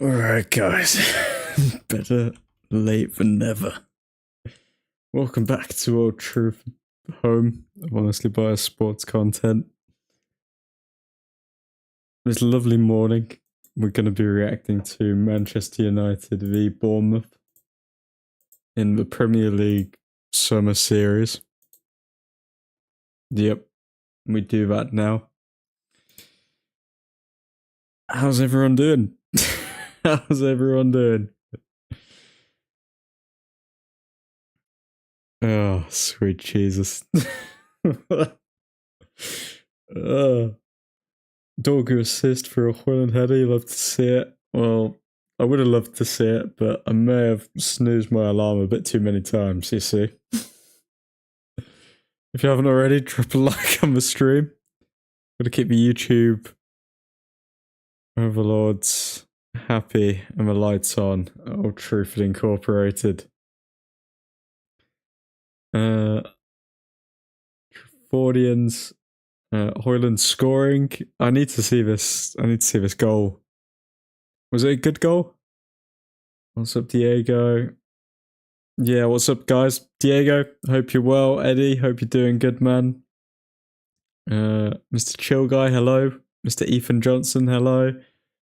Alright, guys. Better late than never. Welcome back to Old Truthford, home of honestly biased sports content. This lovely morning, we're going to be reacting to Manchester United v Bournemouth in the Premier League Summer Series. Yep, we do that now. How's everyone doing? How's everyone doing? Oh, sweet Jesus. Dorgu assist for a Hoyland header, you love to see it. Well, I would have loved to see it, but I may have snoozed my alarm a bit too many times, you see. If you haven't already, drop a like on the stream. Gotta keep the YouTube overlords happy and the lights on. Old Truthford Incorporated. Truffordians. Hoyland scoring. I need to see this. I need to see this goal. Was it a good goal? What's up, Diego? Yeah, what's up, guys? Diego, hope you're well. Eddie, hope you're doing good, man. Mr. Chill Guy, hello. Mr. Ethan Johnson, hello.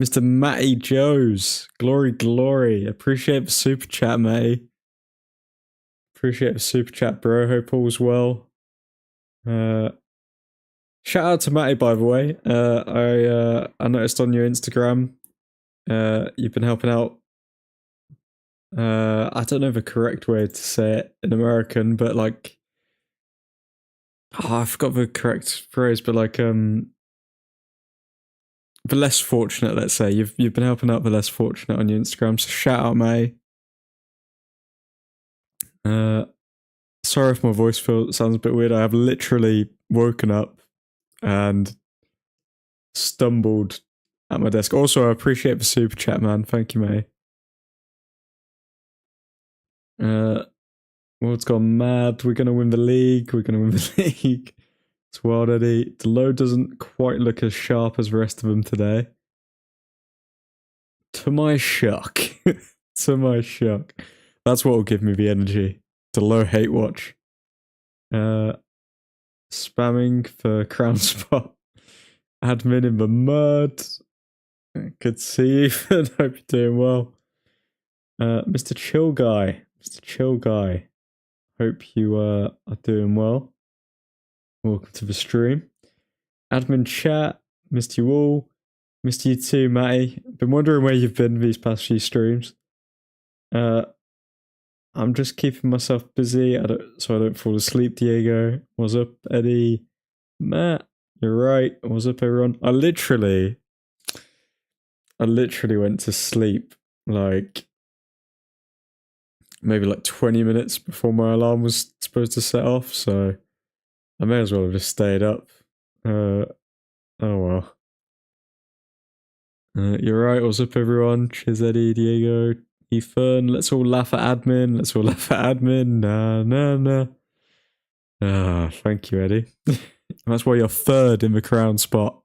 Mr. Matty Joes, glory. Appreciate the super chat, Matty. Appreciate the super chat, bro. Hope all's well. Shout out to Matty, by the way. I noticed on your Instagram, you've been helping out. I don't know the correct way to say it in American, but like, I forgot the correct phrase, but like, the less fortunate, let's say. You've been helping out the less fortunate on your Instagram, so shout out, Matty. Sorry if my voice sounds a bit weird. I have literally woken up and stumbled at my desk. Also, I appreciate the super chat, man. Thank you, mate. World's gone mad. We're gonna win the league. It's wild, Eddie. Delo doesn't quite look as sharp as the rest of them today. To my shock. To my shock. That's what will give me the energy. Delo hate watch. Spamming for crown spot. Admin in the mud. Good to see you, Ethan. Hope you're doing well. Mr. Chill Guy. Hope you are doing well. Welcome to the stream. Admin chat. Missed you all. Missed you too, Matty. Been wondering where you've been these past few streams. I'm just keeping myself busy so I don't fall asleep, Diego. What's up, Eddie? Matt, you're right. What's up, everyone? I literally went to sleep like maybe like 20 minutes before my alarm was supposed to set off, so I may as well have just stayed up. Oh well. You're right. What's up, everyone? Cheers, Eddie, Diego, Ethan. Let's all laugh at admin. Nah. Ah, thank you, Eddie. That's why you're third in the crown spot.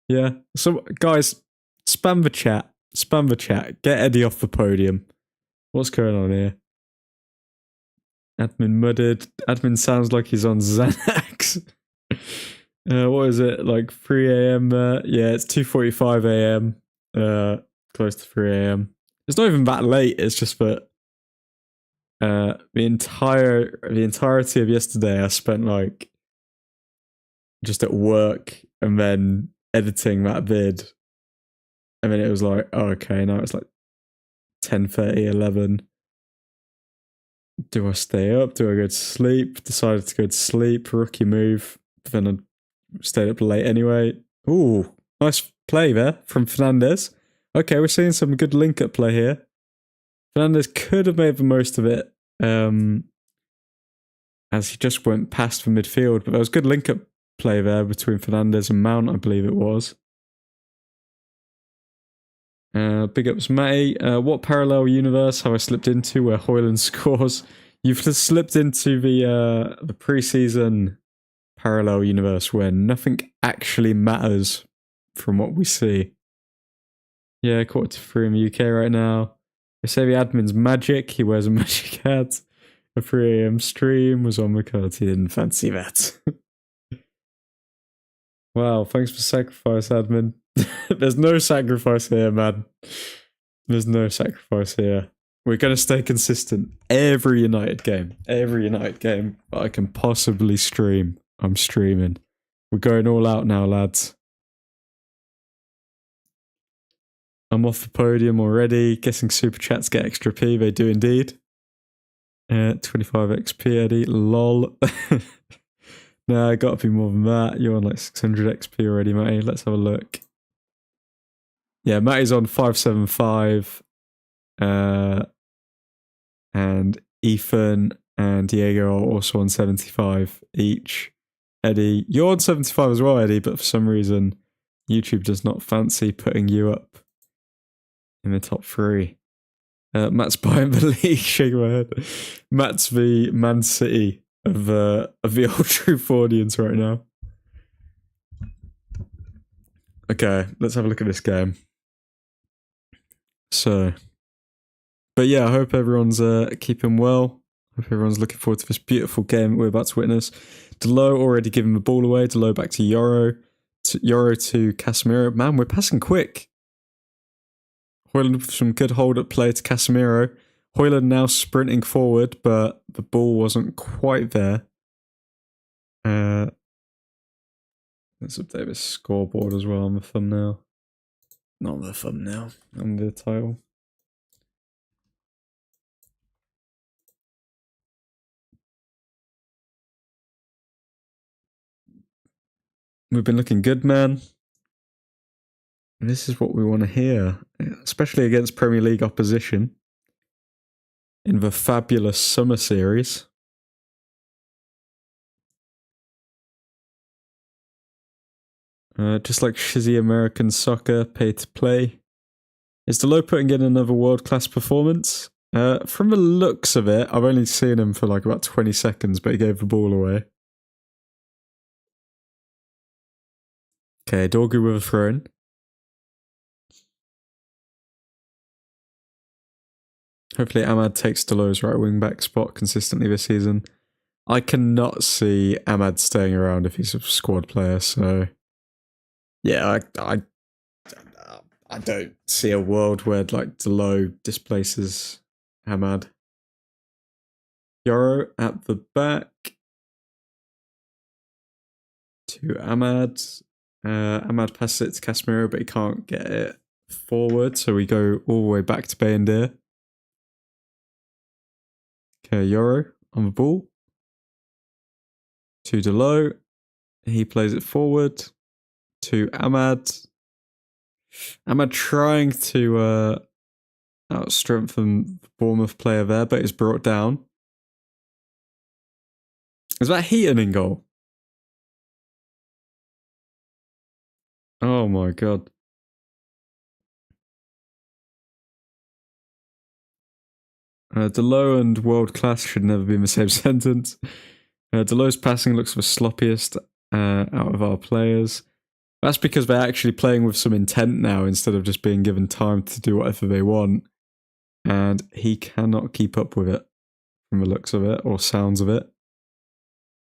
Yeah. So, guys, spam the chat. Get Eddie off the podium. What's going on here? Admin mudded. Admin sounds like he's on Xanax. What is it? Like 3 a.m. Yeah, it's 2:45 a.m. Close to 3 a.m. It's not even that late. It's just that the entirety of yesterday I spent like just at work and then editing that vid, and then it was like, oh, okay, now it's like 10:30, 11. Do I stay up? Do I go to sleep? Decided to go to sleep. Rookie move. But then I stayed up late anyway. Ooh, nice play there from Fernandez. Okay, we're seeing some good link-up play here. Fernandez could have made the most of it, as he just went past the midfield, but there was good link-up play there between Fernandez and Mount, I believe it was. Big ups, Matty. What parallel universe have I slipped into where Hoyland scores? You've slipped into the preseason parallel universe where nothing actually matters from what we see. Yeah, 2:45 in the UK right now. They say the admin's magic. He wears a magic hat. A 3 a.m. stream was on the card. He didn't fancy that. Wow, thanks for sacrifice, admin. There's no sacrifice here, man. There's no sacrifice here. We're going to stay consistent. Every United game that I can possibly stream, I'm streaming. We're going all out now, lads. I'm off the podium already. Guessing super chats get extra P. They do indeed. 25 XP, Eddie. Lol. Nah, I gotta be more than that. You're on like 600 XP already, Matty. Let's have a look. Yeah, Matty's on 575. And Ethan and Diego are also on 75 each. Eddie, you're on 75 as well, Eddie, but for some reason, YouTube does not fancy putting you up in the top 3. Matt's buying the league, shake my head. Matt's the Man City of the Old Truthford audience right now. Okay, let's have a look at this game. So, but yeah, I hope everyone's keeping well. I hope everyone's looking forward to this beautiful game we're about to witness. Delo already giving the ball away. Delo back to Yoro. Yoro to Casemiro. Man, we're passing quick. Hoyland with some good hold-up play to Casemiro. Hoyland now sprinting forward, but the ball wasn't quite there. Let's update this scoreboard as well on the thumbnail. Not on the thumbnail, on the title. We've been looking good, man. This is what we want to hear, especially against Premier League opposition in the fabulous summer series. Just like shizzy American soccer, pay to play. Is Delo putting in another world-class performance? From the looks of it, I've only seen him for like about 20 seconds, but he gave the ball away. Okay, Dorgu with a throw-in. Hopefully Ahmad takes Delo's right wing-back spot consistently this season. I cannot see Ahmad staying around if he's a squad player, so... Yeah, I don't see a world where like Delo displaces Ahmad. Yoro at the back to Ahmad. Ahmad passes it to Casemiro, but he can't get it forward, so we go all the way back to Bayendir. Okay, Yoro on the ball. To Delo. He plays it forward. To Ahmad. Ahmad trying to out-strengthen the Bournemouth player there, but is brought down. Is that Heaton in goal? Oh my god. Delo and world class should never be in the same sentence. Delo's passing looks the sloppiest out of our players. That's because they're actually playing with some intent now instead of just being given time to do whatever they want. And he cannot keep up with it from the looks of it or sounds of it.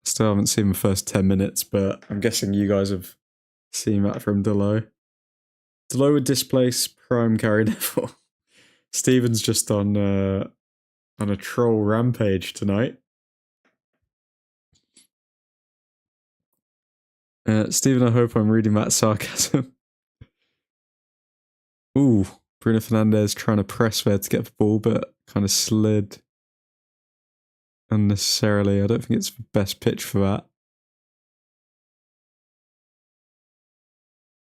Still haven't seen the first 10 minutes, but I'm guessing you guys have seen that from Delo. Delo would displace Prime Gary Neville. Steven's just on a troll rampage tonight. Steven, I hope I'm reading that sarcasm. Ooh, Bruno Fernandes trying to press there to get the ball, but kind of slid unnecessarily. I don't think it's the best pitch for that.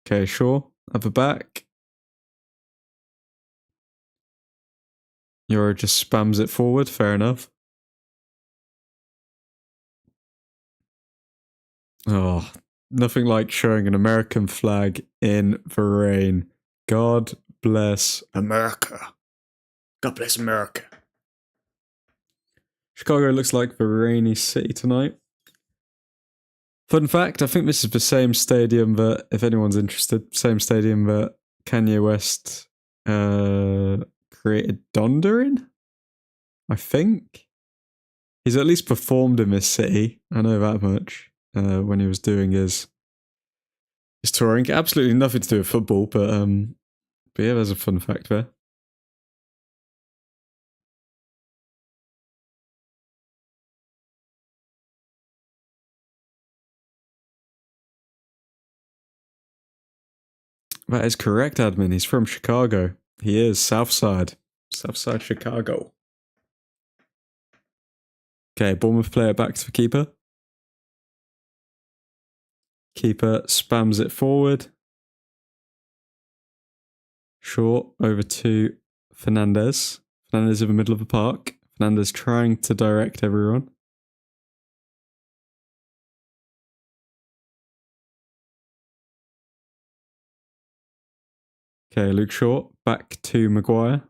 Okay, sure. At the back. Yoro just spams it forward. Fair enough. Oh, nothing like showing an American flag in the rain. God bless America. God bless America. Chicago looks like the rainy city tonight. Fun fact, I think this is the same stadium that, if anyone's interested, same stadium that Kanye West created Dondorin, I think. He's at least performed in this city. I know that much. When he was doing his touring. Absolutely nothing to do with football, but yeah, there's a fun fact there. That is correct, admin. He's from Chicago. He is Southside Chicago. Okay, Bournemouth player back to the keeper. Keeper spams it forward. Short over to Fernandez. Fernandez in the middle of the park. Fernandez trying to direct everyone. Okay, Luke Short back to Maguire.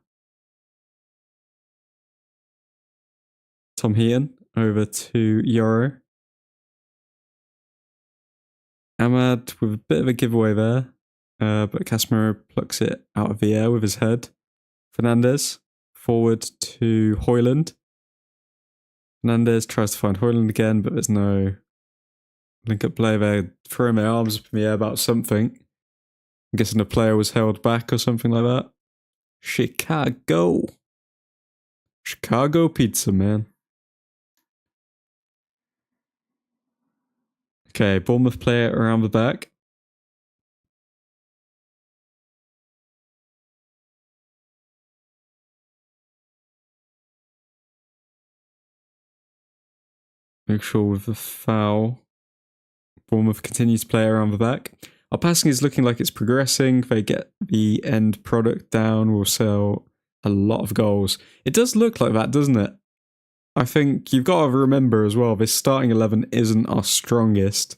Tom Heaton over to Yoro. Ahmad with a bit of a giveaway there, but Casemiro plucks it out of the air with his head. Fernandez forward to Højlund. Fernandez tries to find Højlund again, but there's no link-up play there. Throwing my arms up in the air about something. I'm guessing the player was held back or something like that. Chicago pizza, man. Okay, Bournemouth player around the back. Make sure with the foul. Bournemouth continues to play around the back. Our passing is looking like it's progressing. They get the end product down. We'll sell a lot of goals. It does look like that, doesn't it? I think you've got to remember as well, this starting 11 isn't our strongest,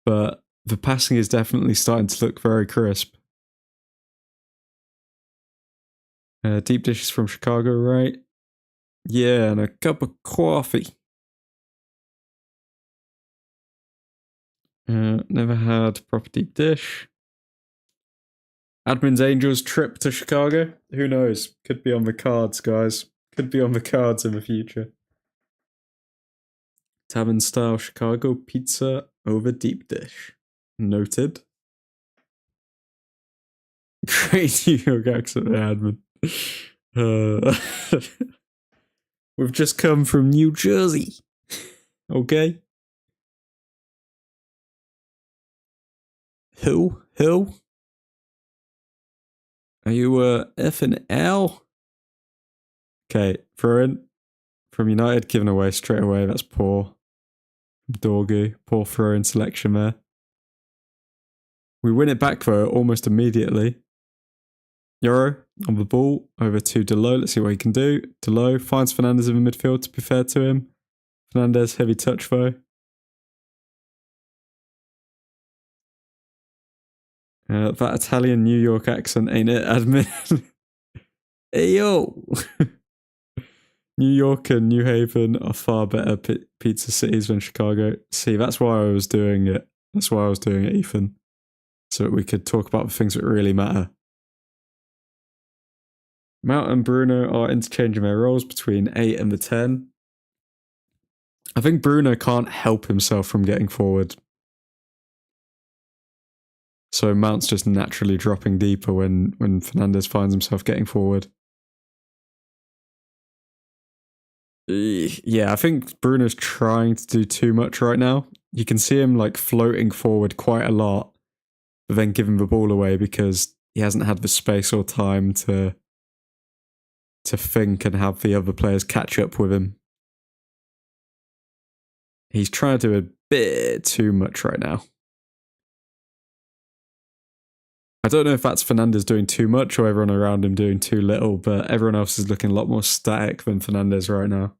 but the passing is definitely starting to look very crisp. Deep dishes from Chicago, right? Yeah, and a cup of coffee. Never had proper deep dish. Admin's Angels trip to Chicago. Who knows? Could be on the cards, guys. Could be on the cards in the future. Tavern style Chicago pizza over deep dish. Noted. Great New York accent, admin. We've just come from New Jersey. Okay. Who? Are you F and L? Okay, throw in from United, given away straight away. That's poor. Dorgu, poor throw in selection there. We win it back though almost immediately. Yoro on the ball over to Delo. Let's see what he can do. Delo finds Fernandez in the midfield, to be fair to him. Fernandez, heavy touch though. That Italian New York accent, ain't it, admin? Hey, yo! New York and New Haven are far better pizza cities than Chicago. See, that's why I was doing it. That's why I was doing it, Ethan. So that we could talk about the things that really matter. Mount and Bruno are interchanging their roles between 8 and the 10. I think Bruno can't help himself from getting forward. So Mount's just naturally dropping deeper when Fernandez finds himself getting forward. Yeah, I think Bruno's trying to do too much right now. You can see him like floating forward quite a lot, but then giving the ball away because he hasn't had the space or time to think and have the other players catch up with him. He's trying to do a bit too much right now. I don't know if that's Fernandez doing too much or everyone around him doing too little, but everyone else is looking a lot more static than Fernandez right now.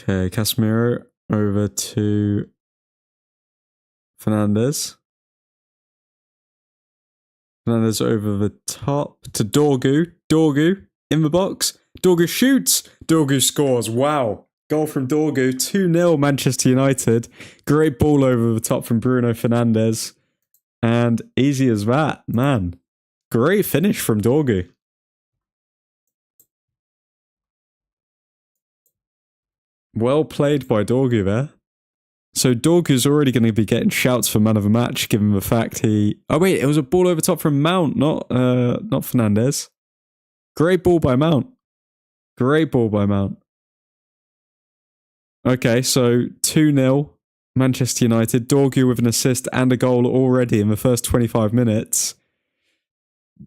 Okay, Casemiro over to Fernandez. Fernandez over the top to Dorgu. Dorgu in the box. Dorgu shoots. Dorgu scores. Wow. Goal from Dorgu, 2-0 Manchester United. Great ball over the top from Bruno Fernandes. And easy as that, man. Great finish from Dorgu. Well played by Dorgu there. So Dorgu's already going to be getting shouts for man of the match, given the fact he... Oh wait, it was a ball over top from Mount, not Fernandes. Great ball by Mount. Great ball by Mount. Okay, so 2-0 Manchester United. Dorgu with an assist and a goal already in the first 25 minutes.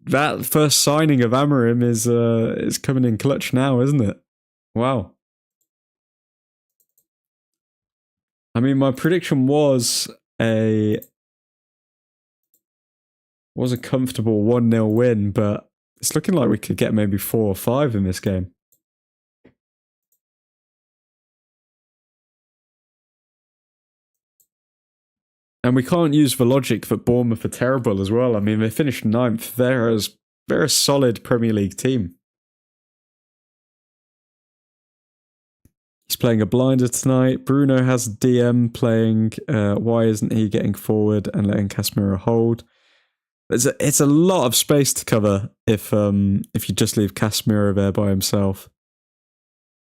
That first signing of Amorim is coming in clutch now, isn't it? Wow. I mean, my prediction was a comfortable 1-0 win, but it's looking like we could get maybe 4 or 5 in this game. And we can't use the logic that Bournemouth are terrible as well. I mean, they finished 9th. They're a solid Premier League team. He's playing a blinder tonight. Bruno has DM playing. Why isn't he getting forward and letting Casemiro hold? It's a lot of space to cover if you just leave Casemiro there by himself.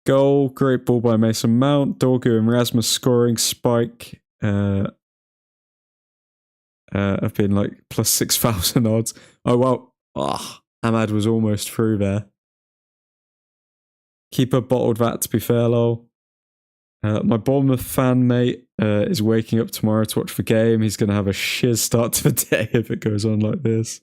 Goal, great ball by Mason Mount. Dorgu and Rasmus scoring. Spike have been like plus 6,000 odds. Oh well, Ahmad was almost through there. Keeper bottled that, to be fair, lol. My Bournemouth fan mate is waking up tomorrow to watch the game. He's going to have a shiz start to the day if it goes on like this.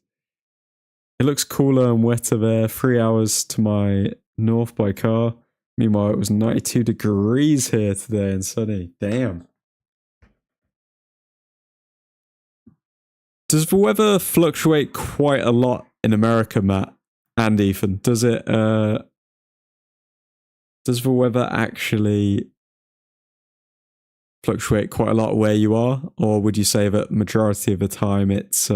It looks cooler and wetter there. 3 hours to my north by car. Meanwhile, it was 92 degrees here today and sunny. Damn. Does the weather fluctuate quite a lot in America, Matt and Ethan? Does it... Does the weather actually fluctuate quite a lot where you are? Or would you say that majority of the time it's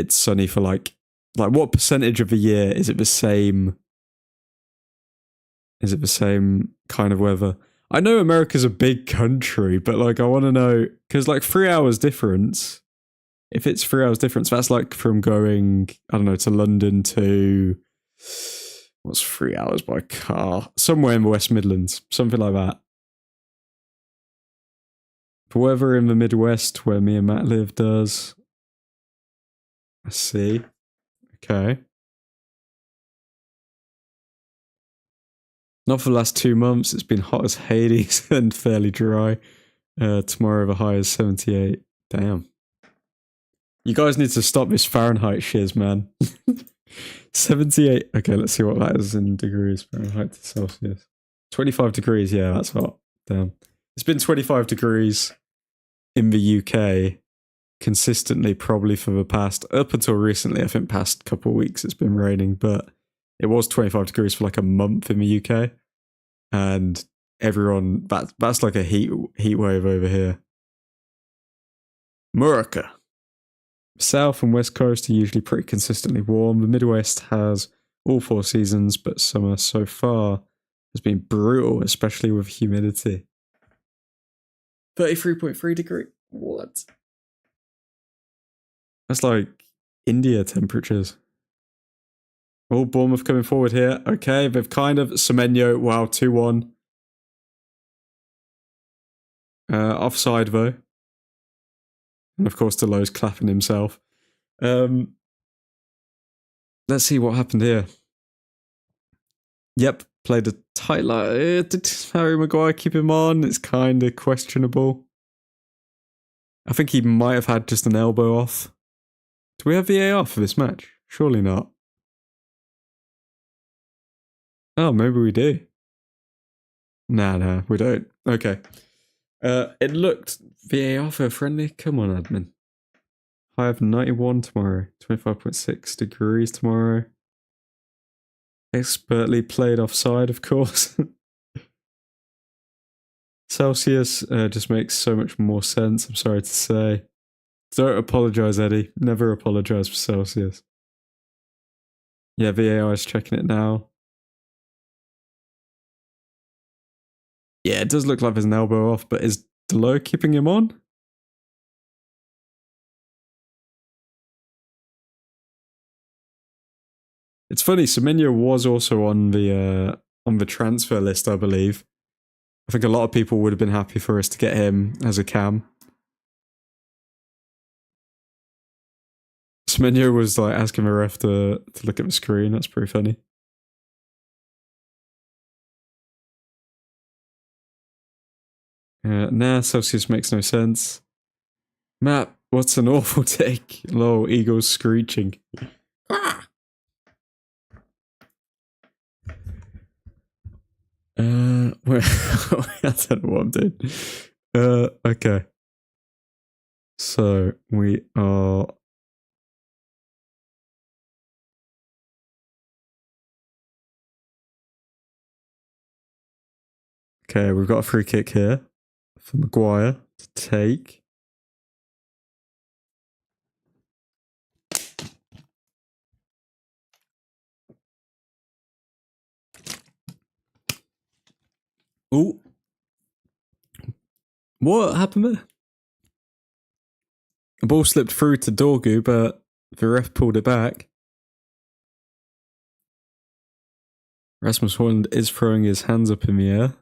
sunny for like what percentage of the year is it the same? Is it the same kind of weather? I know America's a big country, but like I want to know, because like 3 hours difference, if it's 3 hours difference, that's like from going, I don't know, to London to... What's 3 hours by car? Somewhere in the West Midlands. Something like that. The weather in the Midwest, where me and Matt live, does... I see. Okay. Not for the last 2 months. It's been hot as Hades and fairly dry. Tomorrow the high is 78. Damn. You guys need to stop this Fahrenheit shiz, man. 78. Okay, let's see what that is in degrees. Fahrenheit to Celsius. 25 degrees, yeah, that's hot. Damn. It's been 25 degrees in the UK consistently, probably for the past, up until recently, I think past couple of weeks it's been raining, but it was 25 degrees for like a month in the UK. And everyone, that's like a heat wave over here. America. South and West Coast are usually pretty consistently warm. The Midwest has all 4 seasons, but summer so far has been brutal, especially with humidity. 33.3 degree. What? That's like India temperatures. Oh, Bournemouth coming forward here. Okay, they've kind of... Semenyo, wow, 2-1. Offside, though. And of course, Delo's clapping himself. Let's see what happened here. Yep, played a tight line. Did Harry Maguire keep him on? It's kind of questionable. I think he might have had just an elbow off. Do we have VAR for this match? Surely not. Oh, maybe we do. Nah, we don't. Okay. It looked VAR for a friendly. Come on, admin. High of 91 tomorrow. 25.6 degrees tomorrow. Expertly played offside, of course. Celsius just makes so much more sense, I'm sorry to say. Don't apologise, Eddie. Never apologise for Celsius. Yeah, VAR is checking it now. Yeah, it does look like there's an elbow off, but is Delo keeping him on? It's funny, Semenyo was also on the transfer list, I believe. I think a lot of people would have been happy for us to get him as a cam. Semenyo was like asking the ref to look at the screen. That's pretty funny. Nah, Celsius makes no sense. Matt, what's an awful take? Lol, eagles screeching. Ah! Wait, I don't know what I'm doing. Okay. So, we are... Okay, we've got a free kick here for Maguire to take. Oh. What happened there? The ball slipped through to Dorgu, but the ref pulled it back. Rasmus Højlund is throwing his hands up in the air.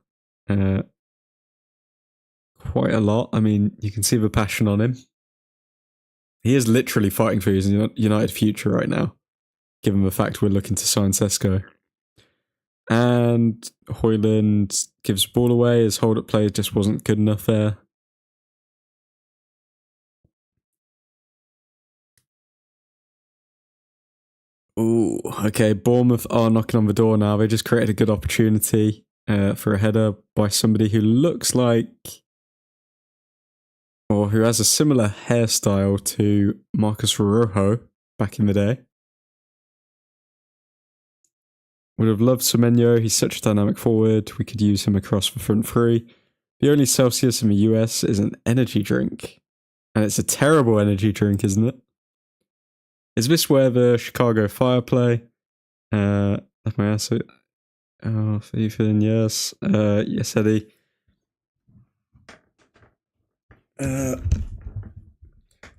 Quite a lot. I mean, you can see the passion on him. He is literally fighting for his United future right now, given the fact we're looking to sign Sesko. And Højlund gives the ball away. His hold-up play just wasn't good enough there. Ooh, okay. Bournemouth are knocking on the door now. They just created a good opportunity for a header by somebody who looks like, or who has a similar hairstyle to Marcus Rojo back in the day. Would have loved Semenyo. He's such a dynamic forward. We could use him across the front three. The only Celsius in the US is an energy drink. And it's a terrible energy drink, isn't it? Is this where the Chicago Fire play? Let me ask it. Oh, Ethan, yes. Yes, Eddie.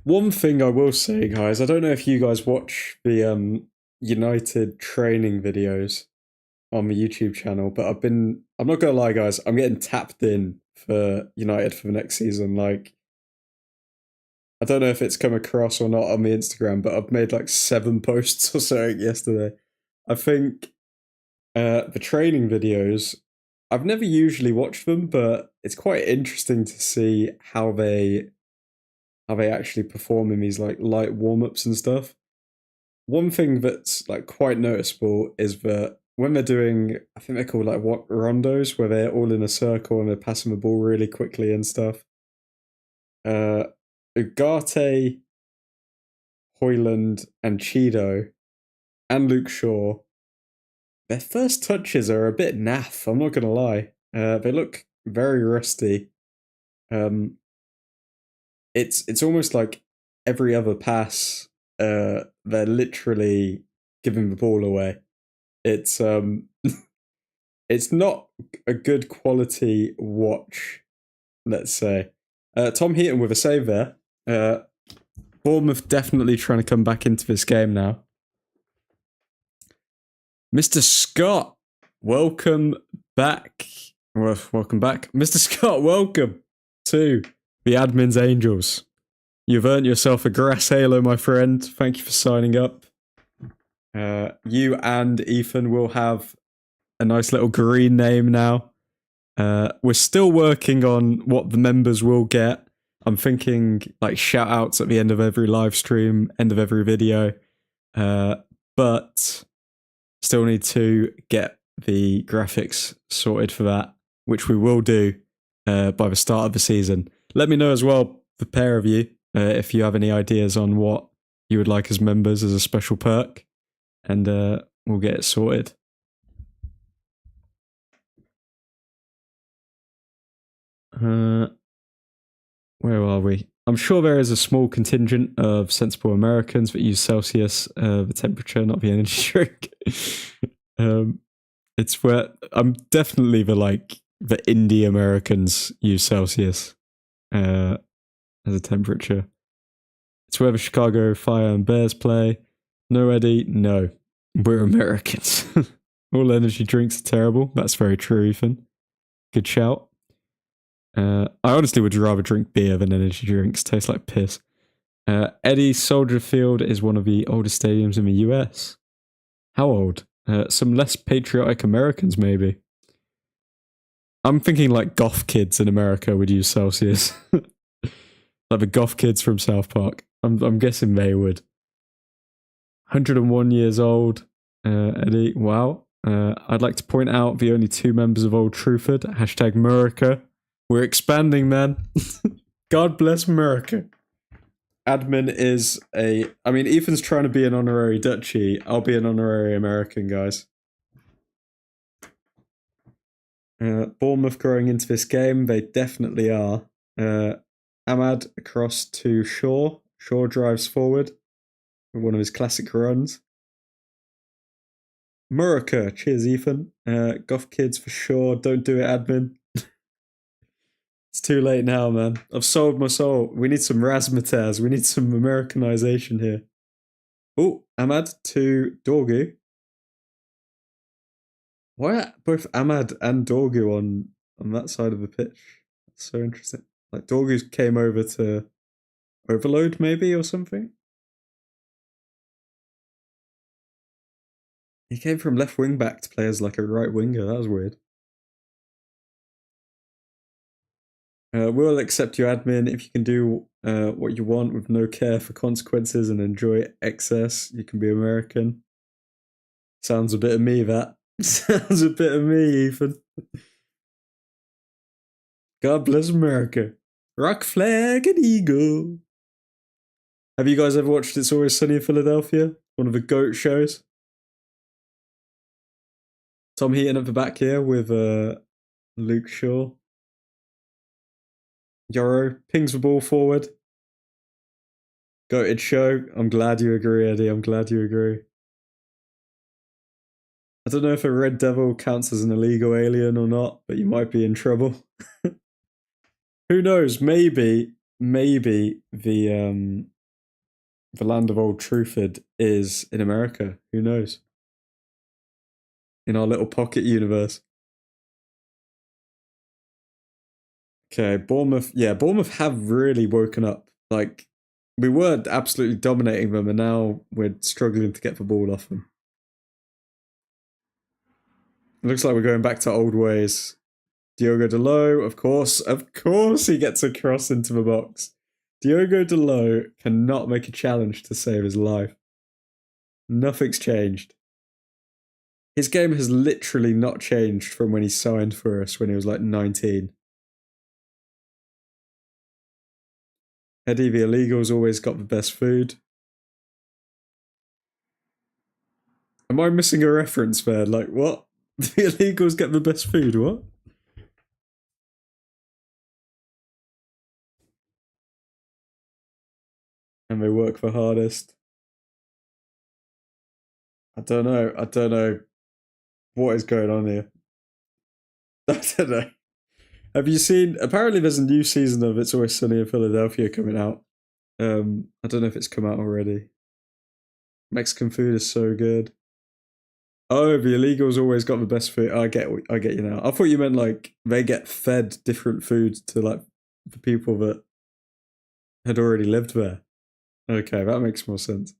One thing I will say, guys, I don't know if you guys watch the United training videos on the YouTube channel, but I'm not gonna lie, guys, I'm getting tapped in for United for the next season. Like, I don't know if it's come across or not on the Instagram, but I've made like 7 posts or so yesterday. I think the training videos, I've never usually watched them, but it's quite interesting to see how they actually perform in these like light warm-ups and stuff. One thing that's like quite noticeable is that when they're doing, I think they're called like what rondos, where they're all in a circle and they're passing the ball really quickly and stuff. Ugarte, Højlund, and Cheeto, and Luke Shaw, their first touches are a bit naff, I'm not gonna lie. They look very rusty. It's almost like every other pass, they're literally giving the ball away. It's it's not a good quality watch, let's say. Tom Heaton with a save there. Bournemouth definitely trying to come back into this game now. Mr. Scott, welcome back. Welcome back. Mr. Scott, welcome to the Admin's Angels. You've earned yourself a grass halo, my friend. Thank you for signing up. You and Ethan will have a nice little green name now. We're still working on what the members will get. I'm thinking like shout outs at the end of every live stream, end of every video. But still need to get the graphics sorted for that, which we will do by the start of the season. Let me know as well, the pair of you, if you have any ideas on what you would like as members as a special perk, and we'll get it sorted. Where are we? I'm sure there is a small contingent of sensible Americans that use Celsius, the temperature, not the energy drink. It's where I'm definitely the like the indie Americans use Celsius as a temperature. It's where the Chicago Fire and Bears play. No, Eddie, no. We're Americans. All energy drinks are terrible. That's very true, Ethan. Good shout. I honestly would rather drink beer than energy drinks. Tastes like piss. Eddie, Soldier Field is one of the oldest stadiums in the US. How old? Some less patriotic Americans, maybe. I'm thinking like goth kids in America would use Celsius. Like the goth kids from South Park. I'm guessing they would. 101 years old. Eddie, wow. I'd like to point out the only 2 members of Old Truthford. Hashtag America. We're expanding, man. God bless America. Admin is I mean, Ethan's trying to be an honorary duchy. I'll be an honorary American, guys. Bournemouth growing into this game. They definitely are. Ahmad across to Shaw. Shaw drives forward with one of his classic runs. Murica, cheers, Ethan. Goth kids for sure. Don't do it, admin. It's too late now, man. I've sold my soul. We need some razzmatazz. We need some Americanization here. Oh, Ahmad to Dorgu. Why are both Ahmad and Dorgu on that side of the pitch? That's so interesting. Like Dorgu came over to overload maybe or something? He came from left wing back to play as like a right winger. That was weird. We'll accept your admin if you can do what you want with no care for consequences and enjoy excess. You can be American. Sounds a bit of me, that. Sounds a bit of me, Ethan. God bless America. Rock, flag, and eagle. Have you guys ever watched It's Always Sunny in Philadelphia? One of the GOAT shows? Tom Heaton at the back here with Luke Shaw. Yoro pings the ball forward. Goated show. I'm glad you agree, Eddie. I'm glad you agree. I don't know if a red devil counts as an illegal alien or not, but you might be in trouble. Who knows? Maybe the land of Old Truthford is in America. Who knows? In our little pocket universe. Okay, Bournemouth. Yeah, Bournemouth have really woken up. Like, we were absolutely dominating them, and now we're struggling to get the ball off them. It looks like we're going back to old ways. Diogo Dalot, of course he gets a cross into the box. Diogo Dalot cannot make a challenge to save his life. Nothing's changed. His game has literally not changed from when he signed for us when he was like 19. Eddie, the illegal's always got the best food. Am I missing a reference there? Like, what? The illegals get the best food, what? And they work the hardest. I don't know what is going on here. I don't know. Have you seen? Apparently, there's a new season of It's Always Sunny in Philadelphia coming out. I don't know if it's come out already. Mexican food is so good. Oh, the illegals always got the best food. I get you now. I thought you meant like they get fed different food to like the people that had already lived there. Okay, that makes more sense.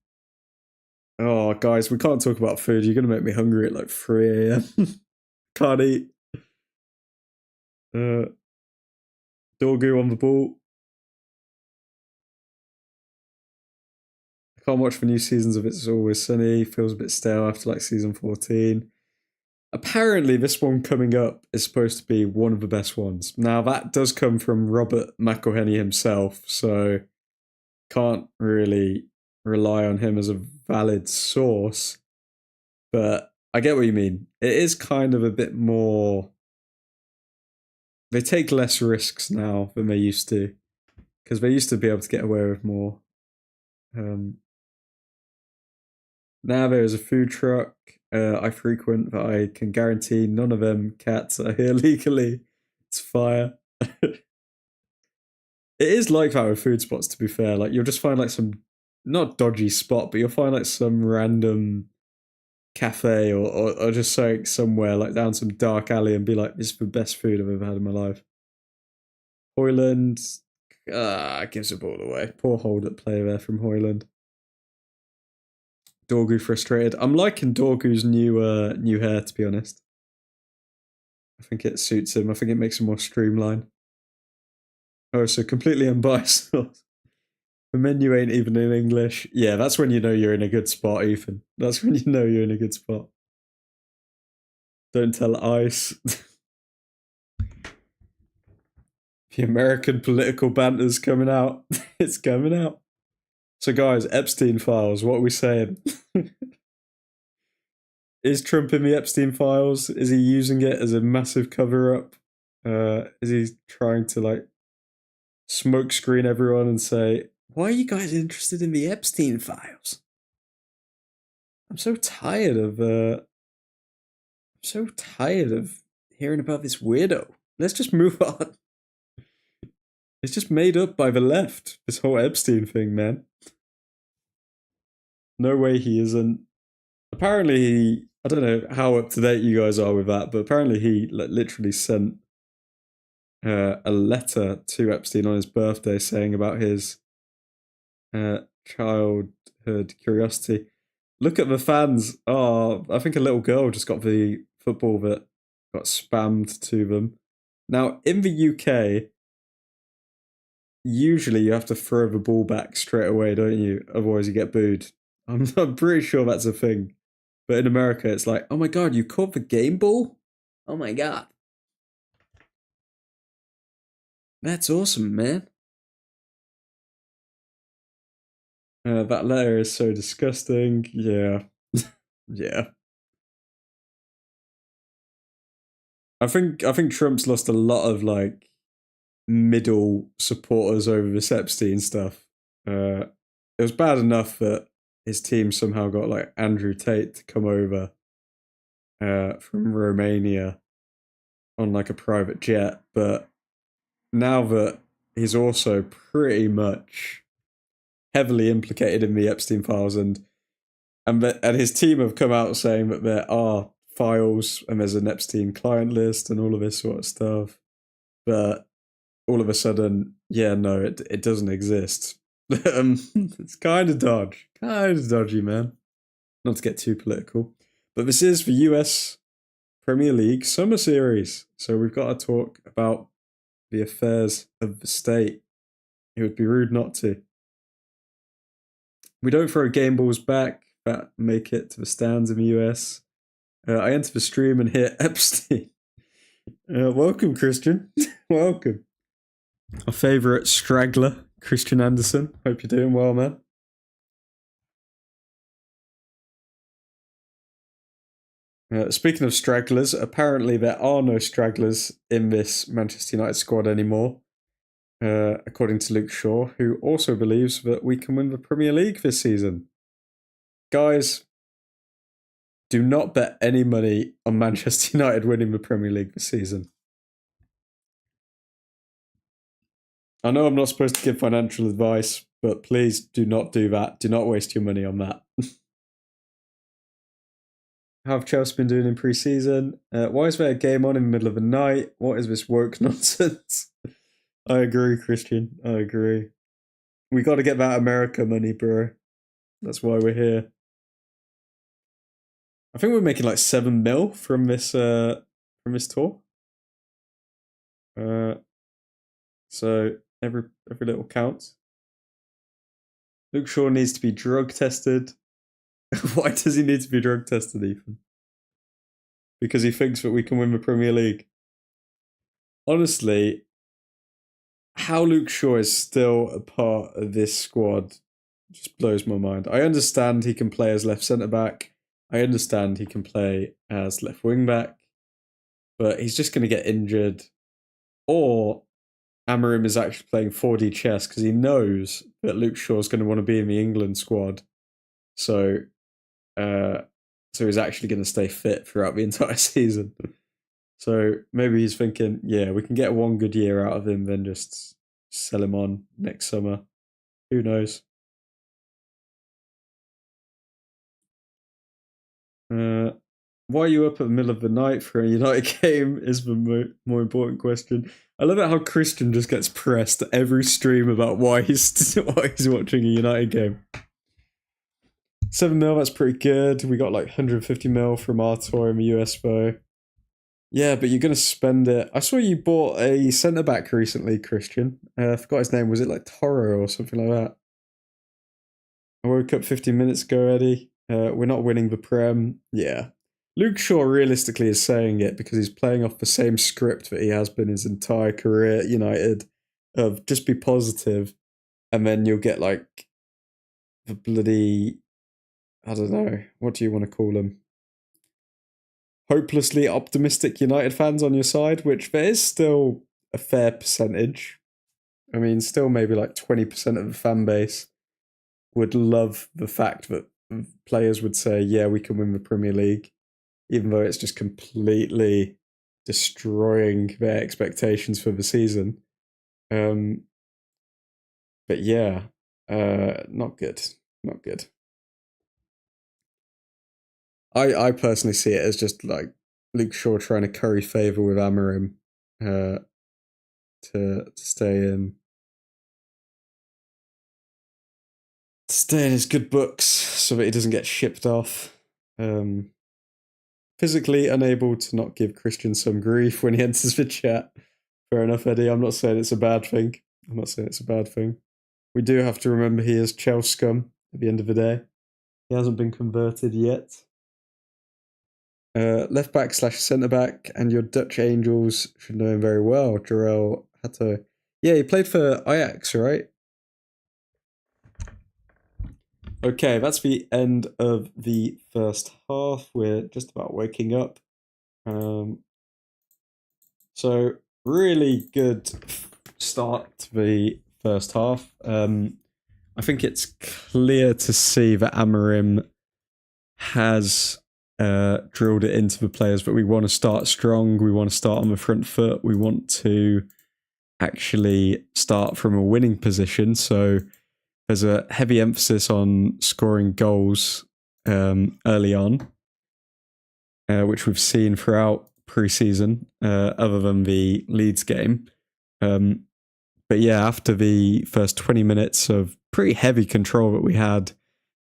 Oh, guys, we can't talk about food. You're gonna make me hungry at like 3 a.m. Can't eat. Dorgu on the ball. I can't watch the new seasons of It's Always Sunny. Feels a bit stale after like season 14. Apparently, this one coming up is supposed to be one of the best ones. Now, that does come from Robert McElhenney himself, so can't really rely on him as a valid source. But I get what you mean. It is kind of a bit more... They take less risks now than they used to, because they used to be able to get away with more. Now there is a food truck I frequent that I can guarantee none of them cats are here legally. It's fire. It is like that with food spots, to be fair. Like, you'll just find like some, not dodgy spot, but you'll find like some random cafe or just like somewhere like down some dark alley and be like, this is the best food I've ever had in my life. Hoyland gives the ball away. Poor hold up play there from Hoyland. Dorgu frustrated. I'm liking Dorgu's new hair, to be honest. I think it suits him. I think it makes him more streamlined. Oh, so completely unbiased. The menu ain't even in English. Yeah, that's when you know you're in a good spot, Ethan. That's when you know you're in a good spot. Don't tell Ice. The American political banter's coming out. It's coming out. So, guys, Epstein files, what are we saying? Is Trump in the Epstein files? Is he using it as a massive cover-up? Is he trying to, like, smokescreen everyone and say, why are you guys interested in the Epstein files? I'm so tired of hearing about this weirdo. Let's just move on. It's just made up by the left, this whole Epstein thing, man. No way he isn't. Apparently, I don't know how up to date you guys are with that, but apparently he literally sent a letter to Epstein on his birthday saying about his childhood curiosity. Look at the fans. Oh, I think a little girl just got the football that got spammed to them. Now, in the UK, usually you have to throw the ball back straight away, don't you? Otherwise you get booed. I'm pretty sure that's a thing. But in America, it's like, oh my god, you caught the game ball? Oh my god. That's awesome, man. That letter is so disgusting. Yeah. Yeah. I think Trump's lost a lot of like middle supporters over this Epstein stuff. It was bad enough that his team somehow got like Andrew Tate to come over from Romania on like a private jet, but now that he's also pretty much heavily implicated in the Epstein files, and his team have come out saying that there are files and there's an Epstein client list and all of this sort of stuff, but all of a sudden, yeah, no, it doesn't exist. It's kind of dodgy, man. Not to get too political, but this is the US Premier League Summer Series, so we've got to talk about the affairs of the state. It would be rude not to. We don't throw game balls back that make it to the stands in the US. I enter the stream and hit Epstein. Welcome, Christian. Welcome. Our favourite straggler, Christian Anderson. Hope you're doing well, man. Speaking of stragglers, apparently there are no stragglers in this Manchester United squad anymore, according to Luke Shaw, who also believes that we can win the Premier League this season. Guys, do not bet any money on Manchester United winning the Premier League this season. I know I'm not supposed to give financial advice, but please do not do that. Do not waste your money on that. How have Chelsea been doing in pre-season? Why is there a game on in the middle of the night? What is this woke nonsense? I agree, Christian. I agree. We got to get that America money, bro. That's why we're here. I think we're making like 7 mil from this tour. So every little counts. Luke Shaw needs to be drug tested. Why does he need to be drug tested, Ethan? Because he thinks that we can win the Premier League. Honestly, how Luke Shaw is still a part of this squad just blows my mind. I understand he can play as left centre-back. I understand he can play as left wing-back. But he's just going to get injured. Or Amorim is actually playing 4D chess because he knows that Luke Shaw's going to want to be in the England squad. So he's actually going to stay fit throughout the entire season. So maybe he's thinking, yeah, we can get one good year out of him, then just sell him on next summer. Who knows? Why are you up at the middle of the night for a United game is the more important question. I love it how Christian just gets pressed every stream about why he's watching a United game. 7 mil, that's pretty good. We got like 150 mil from our tour in the USBO. Yeah, but you're going to spend it. I saw you bought a centre back recently, Christian. I forgot his name. Was it like Toro or something like that? I woke up 15 minutes ago, Eddie. We're not winning the Prem. Yeah. Luke Shaw realistically is saying it because he's playing off the same script that he has been his entire career at United of just be positive, and then you'll get like the bloody, I don't know, what do you want to call them? Hopelessly optimistic United fans on your side, which there is still a fair percentage. I mean, still maybe like 20% of the fan base would love the fact that players would say, yeah, we can win the Premier League, even though it's just completely destroying their expectations for the season. But yeah, not good. Not good. I personally see it as just like Luke Shaw trying to curry favour with Amorim to stay in his good books so that he doesn't get shipped off. Physically unable to not give Christian some grief when he enters the chat. Fair enough, Eddie. I'm not saying it's a bad thing. We do have to remember he is Chelsea scum at the end of the day. He hasn't been converted yet. Left back / centre back, and your Dutch Angels should know him very well. Jarell Hatto. Yeah, he played for Ajax, right? Okay, that's the end of the first half. We're just about waking up. So really good start to the first half. I think it's clear to see that Amorim has drilled it into the players, but we want to start strong. We want to start on the front foot. We want to actually start from a winning position. So there's a heavy emphasis on scoring goals early on, which we've seen throughout pre-season, other than the Leeds game. But yeah, after the first 20 minutes of pretty heavy control that we had,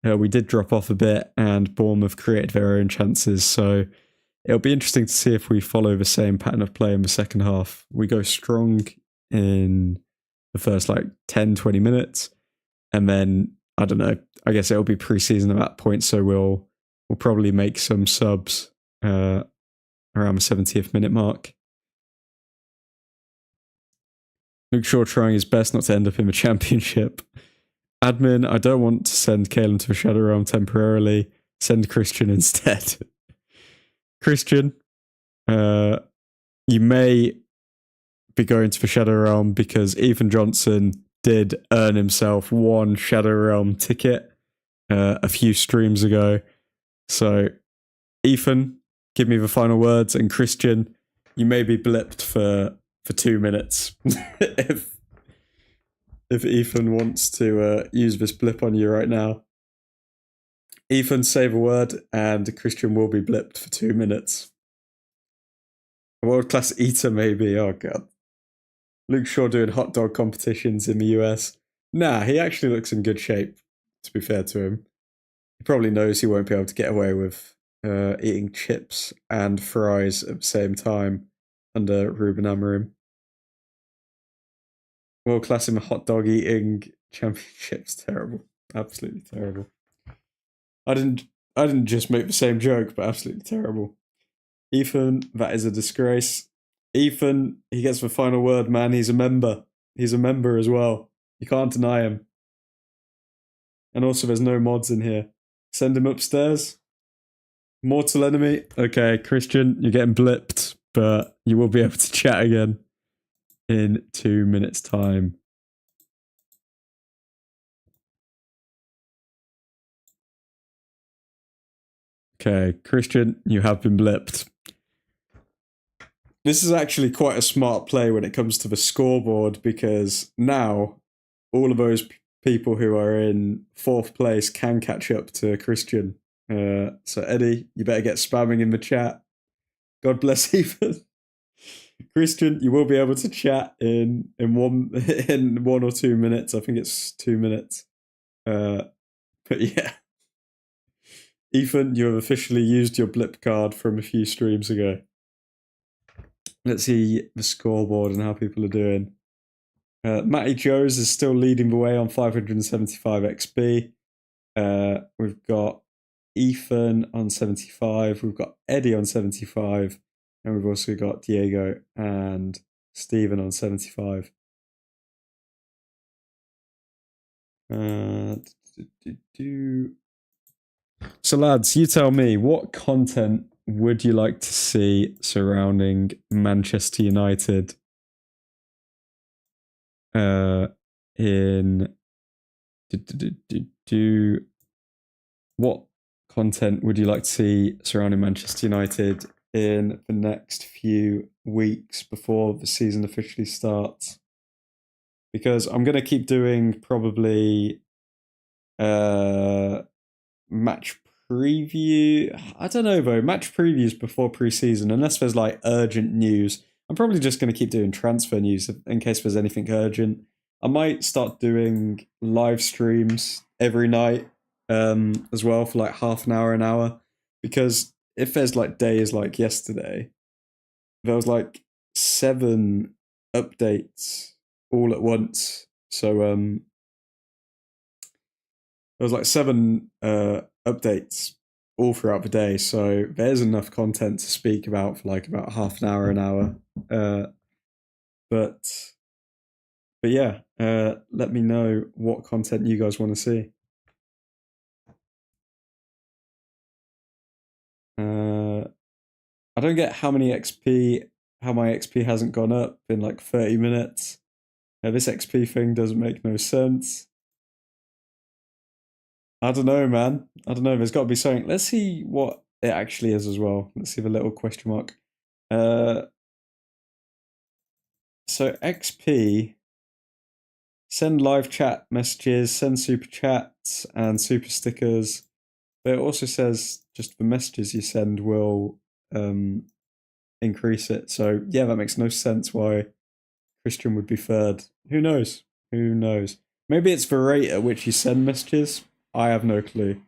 we did drop off a bit, and Bournemouth created their own chances. So it'll be interesting to see if we follow the same pattern of play in the second half. We go strong in the first like 10, 20 minutes. And then, I don't know, I guess it'll be pre-season at that point. So we'll probably make some subs around the 70th minute mark. Luke Shaw trying his best not to end up in the championship. Admin, I don't want to send Kalen to the Shadow Realm temporarily. Send Christian instead. Christian, you may be going to the Shadow Realm because Ethan Johnson did earn himself one Shadow Realm ticket a few streams ago. So, Ethan, give me the final words, and Christian, you may be blipped for 2 minutes if Ethan wants to use this blip on you right now. Ethan, say the word, and Christian will be blipped for 2 minutes. A world-class eater, maybe. Oh, God. Luke Shaw doing hot dog competitions in the US. Nah, he actually looks in good shape, to be fair to him. He probably knows he won't be able to get away with eating chips and fries at the same time under Ruben Amorim. World class in the hot dog eating championships. Terrible. Absolutely terrible. I didn't just make the same joke, but absolutely terrible. Ethan, that is a disgrace. Ethan, he gets the final word, man. He's a member. He's a member as well. You can't deny him. And also, there's no mods in here. Send him upstairs. Mortal enemy. Okay, Christian, you're getting blipped, but you will be able to chat again in 2 minutes' time. Okay, Christian, you have been blipped. This is actually quite a smart play when it comes to the scoreboard, because now all of those people who are in 4th place can catch up to Christian. So Eddie, you better get spamming in the chat. God bless Ethan. Christian, you will be able to chat in 1 or 2 minutes. I think it's 2 minutes. But yeah. Ethan, you have officially used your blip card from a few streams ago. Let's see the scoreboard and how people are doing. Matty Joes is still leading the way on 575 XP. We've got Ethan on 75. We've got Eddie on 75. And we've also got Diego and Stephen on 75. So lads, you tell me, what content would you like to see surrounding Manchester United what content would you like to see surrounding Manchester United in the next few weeks before the season officially starts? Because I'm going to keep doing probably match preview. I don't know though, match previews before pre-season, unless there's like urgent news. I'm probably just going to keep doing transfer news in case there's anything urgent. I might start doing live streams every night as well for like half an hour, because if there's like days like yesterday, there was like 7 updates all at once. So there was like 7 updates all throughout the day, so there's enough content to speak about for like about half an hour. But yeah, let me know what content you guys want to see. I don't get how my XP hasn't gone up in like 30 minutes. This XP thing doesn't make no sense. I don't know, man. I don't know. There's got to be something. Let's see what it actually is as well. Let's see the little question mark. So XP, send live chat messages, send super chats and super stickers. But it also says just the messages you send will increase it. So yeah, that makes no sense why Christian would be 3rd. Who knows? Who knows? Maybe it's the rate at which you send messages. I have no clue.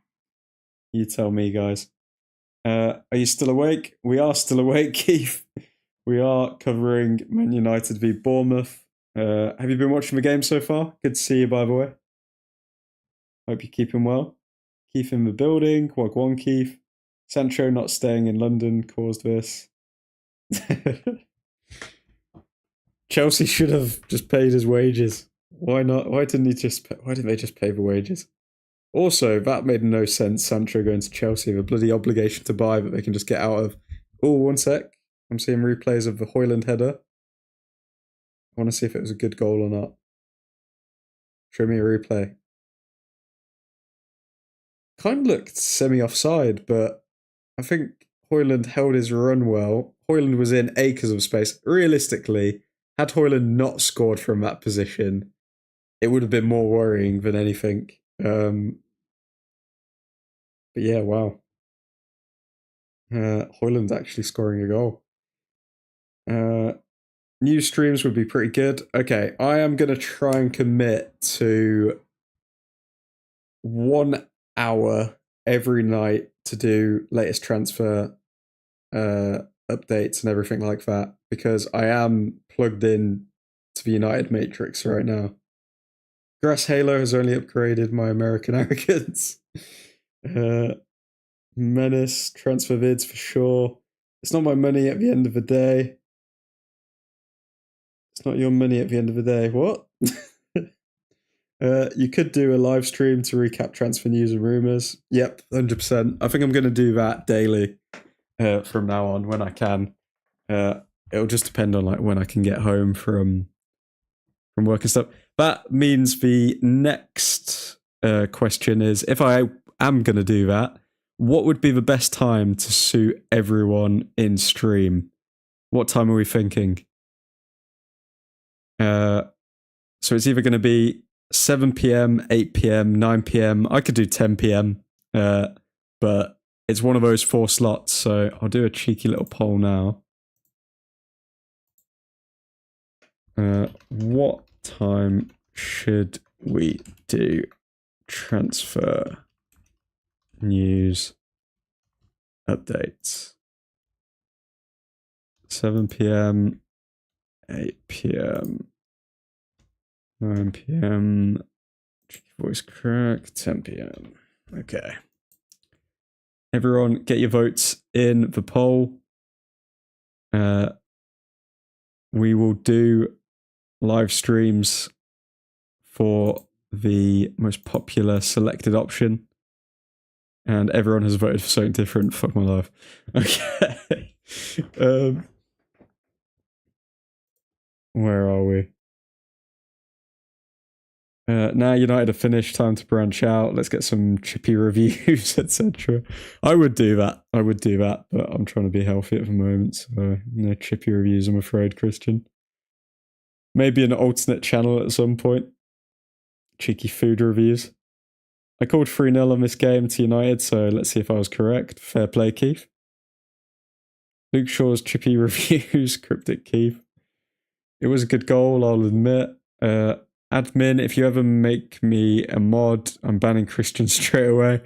You tell me, guys. Are you still awake? We are still awake, Keith. We are covering Man United v Bournemouth. Have you been watching the game so far? Good to see you, by the way. Hope you're keeping well. Keith in the building. Wagwan Keith. Sancho not staying in London caused this. Chelsea should have just paid his wages. Why not? Why didn't they just pay the wages? Also, that made no sense. Sancho going to Chelsea, the bloody obligation to buy that they can just get out of. Oh, one sec. I'm seeing replays of the Højlund header. I want to see if it was a good goal or not. Show me a replay. Kind of looked semi-offside, but I think Højlund held his run well. Højlund was in acres of space. Realistically, had Højlund not scored from that position, it would have been more worrying than anything. But yeah, wow. Højlund's actually scoring a goal. New streams would be pretty good. Okay, I am going to try and commit to 1 hour every night to do latest transfer updates and everything like that, because I am plugged in to the United Matrix right now. Grass Halo has only upgraded my American arrogance. Menace, transfer vids for sure. It's not my money at the end of the day. It's not your money at the end of the day. What? You could do a live stream to recap transfer news and rumours. Yep, 100%. I think I'm going to do that daily from now on when I can. It'll just depend on like when I can get home from work and stuff. That means the next question is, if I am going to do that, what would be the best time to suit everyone in stream? What time are we thinking? So it's either going to be 7 p.m., 8 p.m., 9 p.m. I could do 10 p.m., but it's one of those 4 slots, so I'll do a cheeky little poll now. What time should we do transfer news updates? 7 p.m., 8 p.m., 9 p.m., voice crack, 10 p.m. Okay. Everyone, get your votes in the poll. We will do live streams for the most popular selected option. And everyone has voted for something different. Fuck my life. Okay. Where are we? Now United are finished, time to branch out. Let's get some chippy reviews, etc. I would do that. But I'm trying to be healthy at the moment, so no chippy reviews, I'm afraid, Christian. Maybe an alternate channel at some point. Cheeky food reviews. I called 3-0 on this game to United, so let's see if I was correct. Fair play, Keith. Luke Shaw's chippy reviews, cryptic Keith. It was a good goal, I'll admit. Admin, if you ever make me a mod, I'm banning Christian straight away.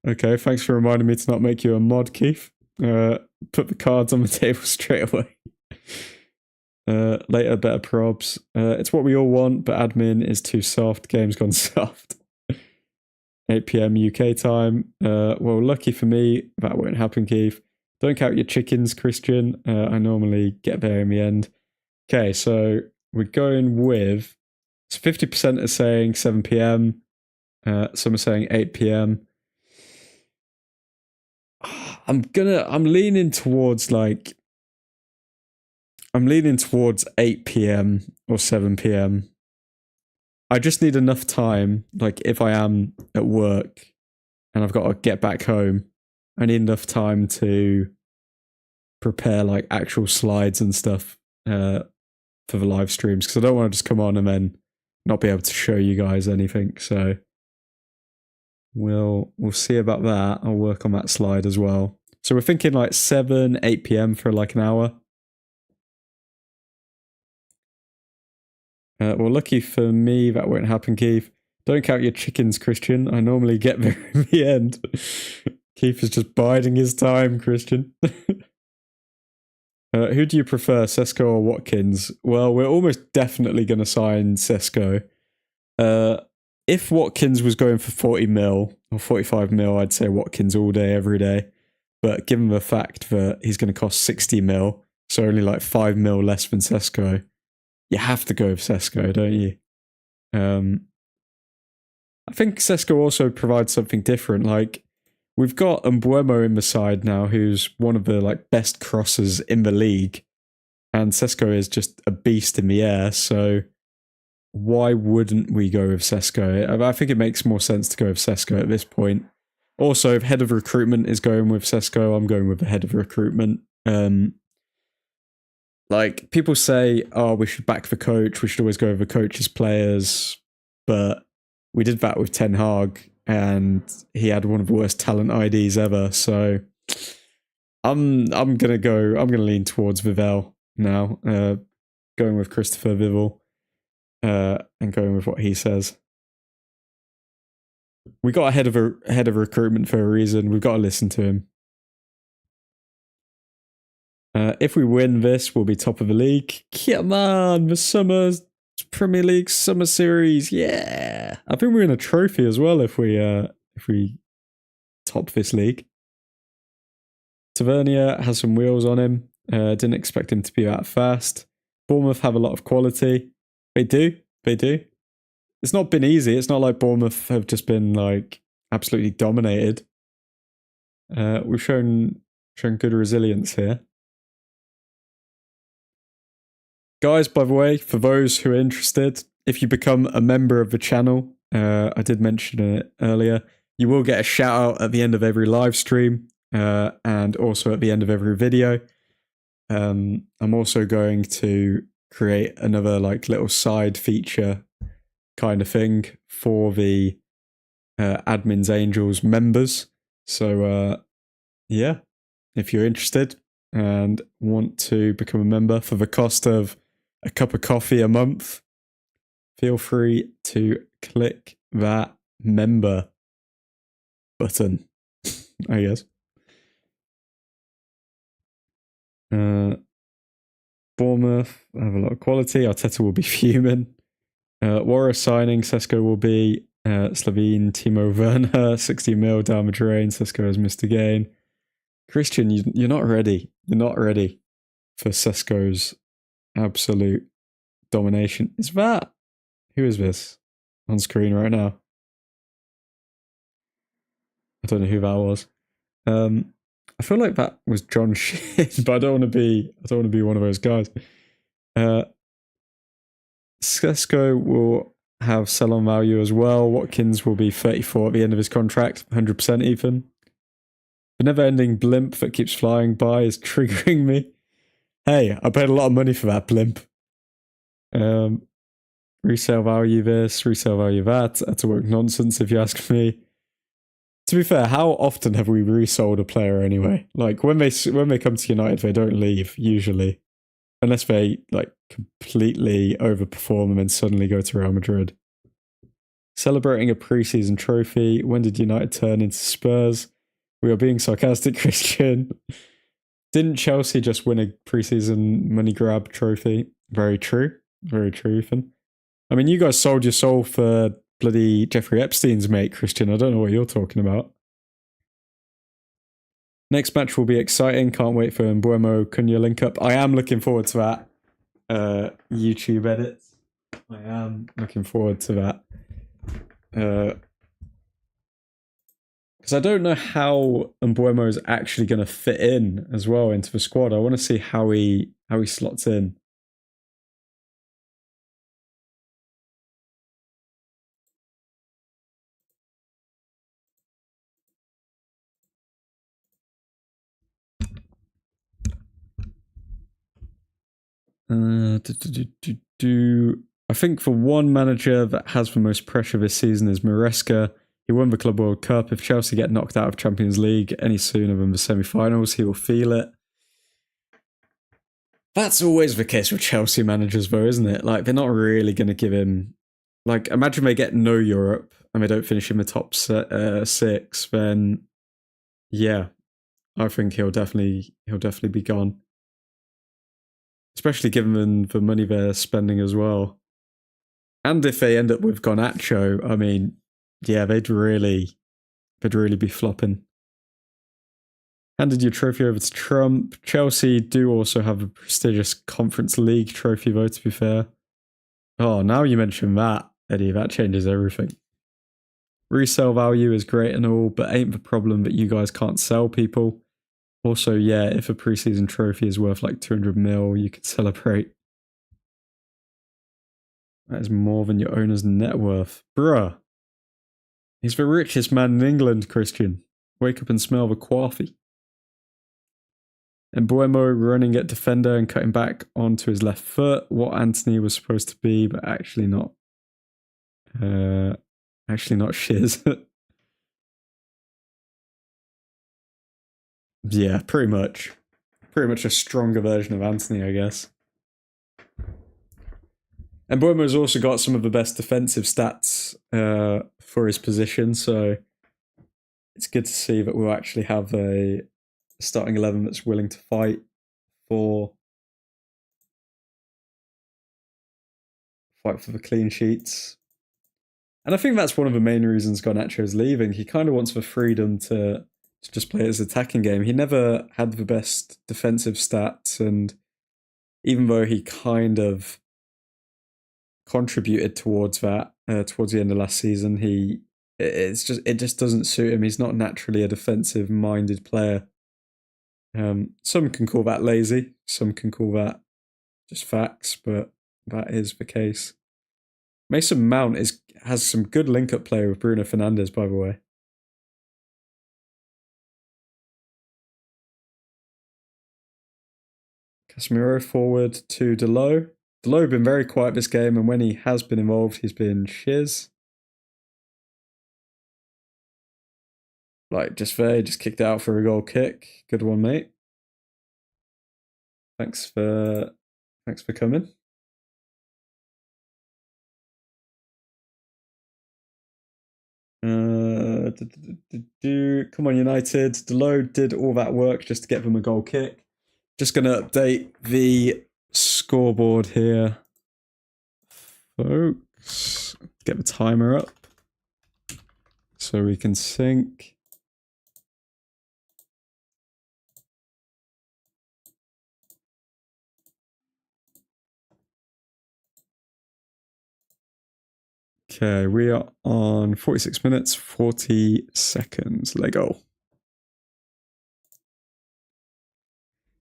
Okay, thanks for reminding me to not make you a mod, Keith. Put the cards on the table straight away. Later, better probs. It's what we all want, but admin is too soft. Game's gone soft. 8 p.m. UK time. Well, lucky for me, that won't happen, Keith. Don't count your chickens, Christian. I normally get there in the end. Okay, so we're going with... So 50% are saying 7 p.m. Some are saying 8 p.m. I'm leaning towards 8 p.m. or 7 p.m. I just need enough time, like if I am at work and I've got to get back home, I need enough time to prepare like actual slides and stuff for the live streams, because I don't want to just come on and then not be able to show you guys anything. So we'll see about that. I'll work on that slide as well. So we're thinking like 7, 8 p.m. for like an hour. Well, lucky for me, that won't happen, Keith. Don't count your chickens, Christian. I normally get there in the end. Keith is just biding his time, Christian. Who do you prefer, Sesko or Watkins? Well, we're almost definitely going to sign Sesko. If Watkins was going for 40 mil or 45 mil, I'd say Watkins all day, every day. But given the fact that he's going to cost 60 mil, so only like 5 mil less than Sesko, you have to go with Sesko, don't you? I think Sesko also provides something different. Like, we've got Mbeumo in the side now, who's one of the like best crossers in the league, and Sesko is just a beast in the air. So why wouldn't we go with Sesko? I think it makes more sense to go with Sesko at this point. Also, if head of recruitment is going with Sesko, I'm going with the head of recruitment. Like, people say, oh, we should back the coach, we should always go with the coach's players, but we did that with Ten Hag, and he had one of the worst talent IDs ever. So I'm gonna lean towards Vivel now, going with Christopher Vivel, and going with what he says. We got a head of recruitment for a reason. We've got to listen to him. If we win this, we'll be top of the league. Come on, the summer Premier League Summer Series, yeah. I think we're in a trophy as well if we top this league. Tavernier has some wheels on him. Didn't expect him to be that fast. Bournemouth have a lot of quality. They do. It's not been easy. It's not like Bournemouth have just been like absolutely dominated. We've shown good resilience here. Guys, by the way, for those who are interested, if you become a member of the channel, I did mention it earlier, you will get a shout out at the end of every live stream, and also at the end of every video. I'm also going to create another like little side feature kind of thing for the Admins Angels members. So yeah, if you're interested and want to become a member for the cost of a cup of coffee a month, feel free to click that member button, I guess. Bournemouth have a lot of quality. Arteta will be fuming. Warrior signing, Sesko will be. Slovene, Timo Werner, 60 mil down the drain. Sesko has missed again. Christian, you're not ready. You're not ready for Sesko's absolute domination. Is that? Who is this on screen right now? I don't know who that was. I feel like that was John Shin, but I don't want to be one of those guys. Sesko will have sell-on value as well. Watkins will be 34 at the end of his contract, 100% even. The never-ending blimp that keeps flying by is triggering me. Hey, I paid a lot of money for that blimp. Resale value this, resale value that. That's a work nonsense if you ask me. To be fair, how often have we resold a player anyway? Like when they come to United, they don't leave usually, unless they like completely overperform and then suddenly go to Real Madrid. Celebrating a preseason trophy. When did United turn into Spurs? We are being sarcastic, Christian. Didn't Chelsea just win a preseason money grab trophy? Very true. Very true, Ethan. I mean, you guys sold your soul for bloody Jeffrey Epstein's mate, Christian. I don't know what you're talking about. Next match will be exciting. Can't wait for Mbeumo Cunha link up. I am looking forward to that YouTube edit. I am looking forward to that. Because I don't know how Mbeumo is actually going to fit in as well into the squad. I want to see how he slots in. I think for one manager that has the most pressure this season is Maresca. He won the Club World Cup. If Chelsea get knocked out of Champions League any sooner than the semi-finals, he will feel it. That's always the case with Chelsea managers, though, isn't it? Like, they're not really going to give him... Like, imagine they get no Europe and they don't finish in the top 6, then... Yeah, I think he'll definitely be gone. Especially given the money they're spending as well. And if they end up with Garnacho, I mean, yeah, they'd really be flopping. Handed your trophy over to Trump. Chelsea do also have a prestigious Conference League trophy, though, to be fair. Oh, now you mention that, Eddie, that changes everything. Resale value is great and all, but ain't the problem that you guys can't sell people. Also, yeah, if a preseason trophy is worth like 200 mil, you could celebrate. That is more than your owner's net worth. Bruh. He's the richest man in England, Christian. Wake up and smell the coffee. And Mbeumo running at defender and cutting back onto his left foot. What Anthony was supposed to be, but actually not. Actually not shiz. Yeah, pretty much. Pretty much a stronger version of Anthony, I guess. And Mbeumo's also got some of the best defensive stats for his position, so it's good to see that we'll actually have a starting 11 that's willing to fight for the clean sheets. And I think that's one of the main reasons Garnacho is leaving. He kind of wants the freedom to just play his attacking game. He never had the best defensive stats, and even though he kind of contributed towards that towards the end of last season, it just doesn't suit him. He's not naturally a defensive minded player. Some can call that lazy, some can call that just facts, but that is the case. Mason Mount has some good link up play with Bruno Fernandes, by the way. Casemiro forward to Delo. Delo been very quiet this game, and when he has been involved, he's been shiz. Like, just there, he just kicked out for a goal kick. Good one, mate. Thanks for coming. Come on, United. Delo did all that work just to get them a goal kick. Just going to update the scoreboard here, folks. Get the timer up so we can sync. Okay, we are on 46 minutes, 40 seconds. Lego.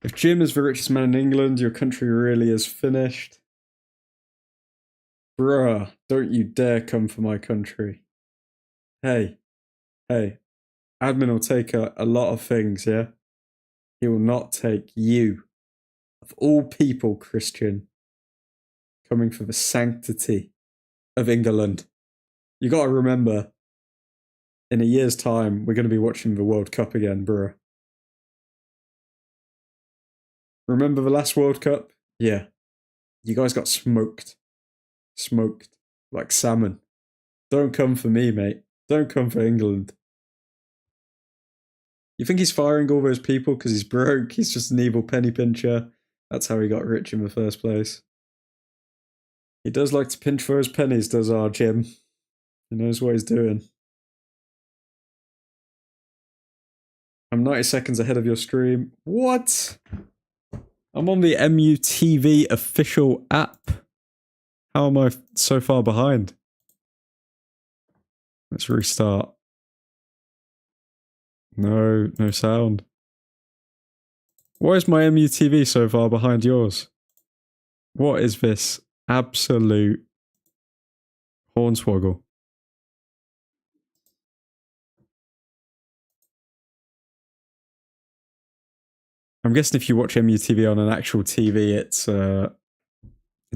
If Jim is the richest man in England, your country really is finished. Bruh, don't you dare come for my country. Hey, admin will take a lot of things, yeah? He will not take you. Of all people, Christian, coming for the sanctity of England. You gotta remember, in a year's time, we're gonna be watching the World Cup again, bruh. Remember the last World Cup? Yeah. You guys got smoked. Smoked. Like salmon. Don't come for me, mate. Don't come for England. You think he's firing all those people because he's broke? He's just an evil penny pincher. That's how he got rich in the first place. He does like to pinch for his pennies, does our Jim. He knows what he's doing. I'm 90 seconds ahead of your stream. What? I'm on the MUTV official app. How am I so far behind? Let's restart. No sound. Why is my MUTV so far behind yours? What is this absolute hornswoggle? I'm guessing if you watch MUTV on an actual TV, it's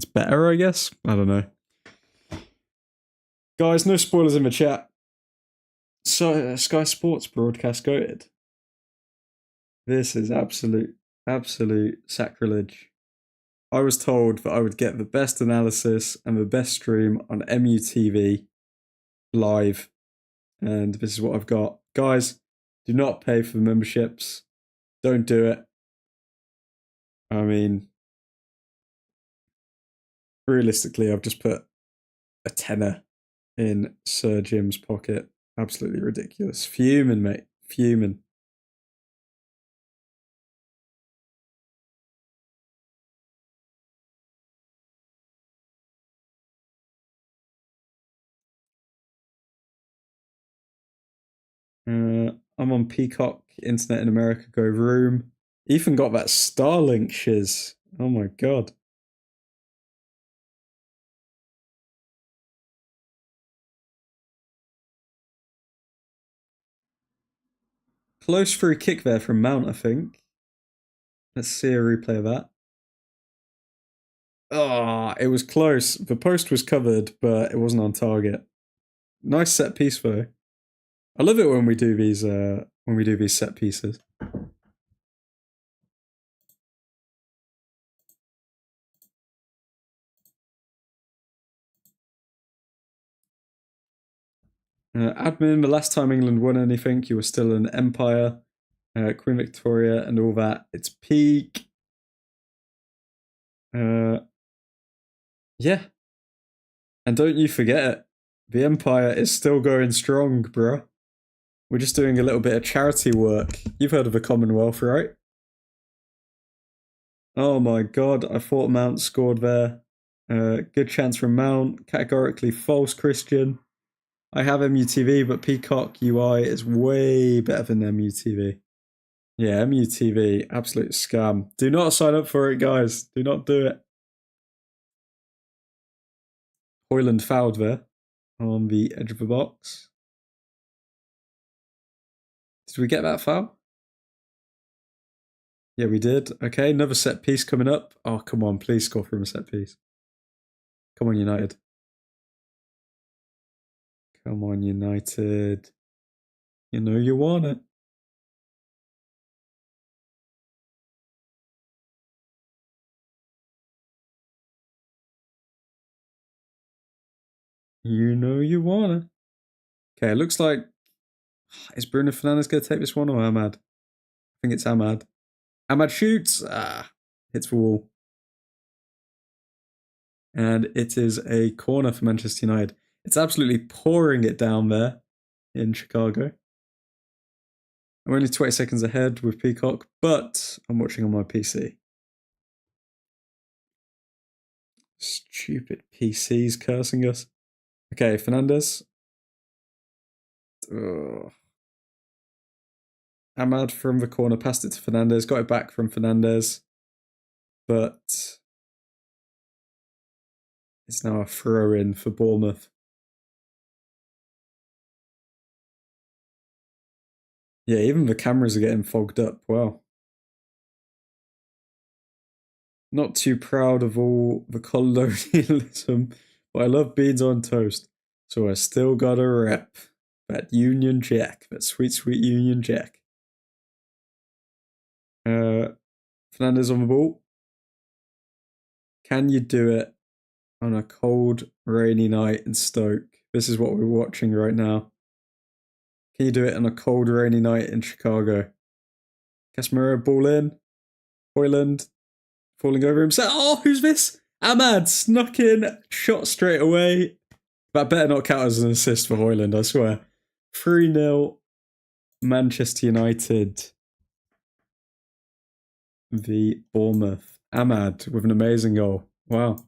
better, I guess. I don't know. Guys, no spoilers in the chat. So, Sky Sports broadcast goated. This is absolute sacrilege. I was told that I would get the best analysis and the best stream on MUTV live, and this is what I've got. Guys, do not pay for the memberships. Don't do it. I mean, realistically, I've just put a tenner in Sir Jim's pocket. Absolutely ridiculous. Fuming, mate. Fuming. I'm on Peacock, Internet in America, Go Room. Ethan got that Starlink shiz. Oh my god. Close free kick there from Mount, I think. Let's see a replay of that. Oh, it was close. The post was covered, but it wasn't on target. Nice set piece though. I love it when we do these set pieces. Admin, the last time England won anything, you were still an empire. Queen Victoria and all that. It's peak. Yeah. And don't you forget it. The empire is still going strong, bro. We're just doing a little bit of charity work. You've heard of the Commonwealth, right? Oh my god, I thought Mount scored there. Good chance from Mount. Categorically false, Christian. I have MUTV, but Peacock UI is way better than MUTV. Yeah, MUTV, absolute scam. Do not sign up for it, guys. Do not do it. Hoyland fouled there on the edge of the box. Did we get that foul? Yeah, we did. Okay, another set piece coming up. Oh, come on, please score from a set piece. Come on, United. Come on, United. You know you want it. You know you want it. Okay, it looks like... Is Bruno Fernandes going to take this one or Ahmad? I think it's Ahmad. Ahmad shoots. Hits the wall. And it is a corner for Manchester United. It's absolutely pouring it down there in Chicago. I'm only 20 seconds ahead with Peacock, but I'm watching on my PC. Stupid PCs cursing us. Okay, Fernandes. Ahmad from the corner passed it to Fernandes, got it back from Fernandes, but it's now a throw in for Bournemouth. Yeah, even the cameras are getting fogged up. Wow. Not too proud of all the colonialism, but I love beans on toast. So I still gotta rep that Union Jack, that sweet, sweet Union Jack. Fernandes on the ball. Can you do it on a cold, rainy night in Stoke? This is what we're watching right now. Can you do it on a cold, rainy night in Chicago? Casemiro, ball in. Hoyland falling over himself. Oh, who's this? Ahmad snuck in, shot straight away. That better not count as an assist for Hoyland, I swear. 3-0 Manchester United v Bournemouth. Ahmad with an amazing goal. Wow.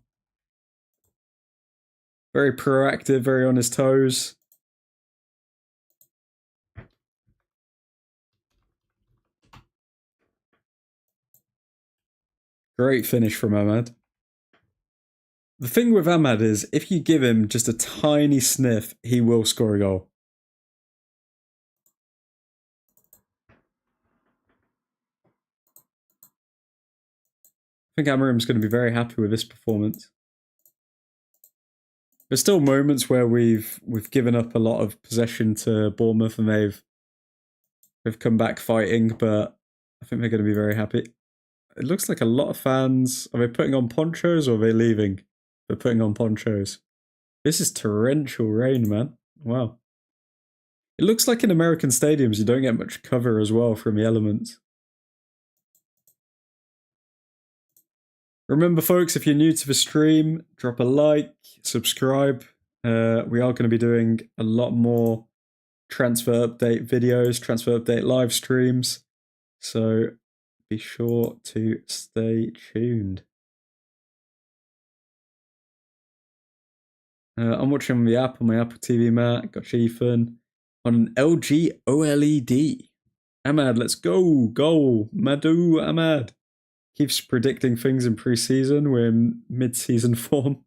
Very proactive, very on his toes. Great finish from Ahmad. The thing with Ahmad is, if you give him just a tiny sniff, he will score a goal. I think Amarim's going to be very happy with this performance. There's still moments where we've given up a lot of possession to Bournemouth and they've come back fighting, but I think they're going to be very happy. It looks like a lot of fans. Are they putting on ponchos or are they leaving? They're putting on ponchos. This is torrential rain, man. Wow. It looks like in American stadiums you don't get much cover as well from the elements. Remember, folks, if you're new to the stream, drop a like, subscribe. We are going to be doing a lot more transfer update videos, transfer update live streams. So be sure to stay tuned. I'm watching on the app, on my Apple TV, Matt. Got Ethan on an LG OLED. Ahmad, let's go. Goal. Madou Ahmad. Keeps predicting things in pre-season. We're in mid-season form.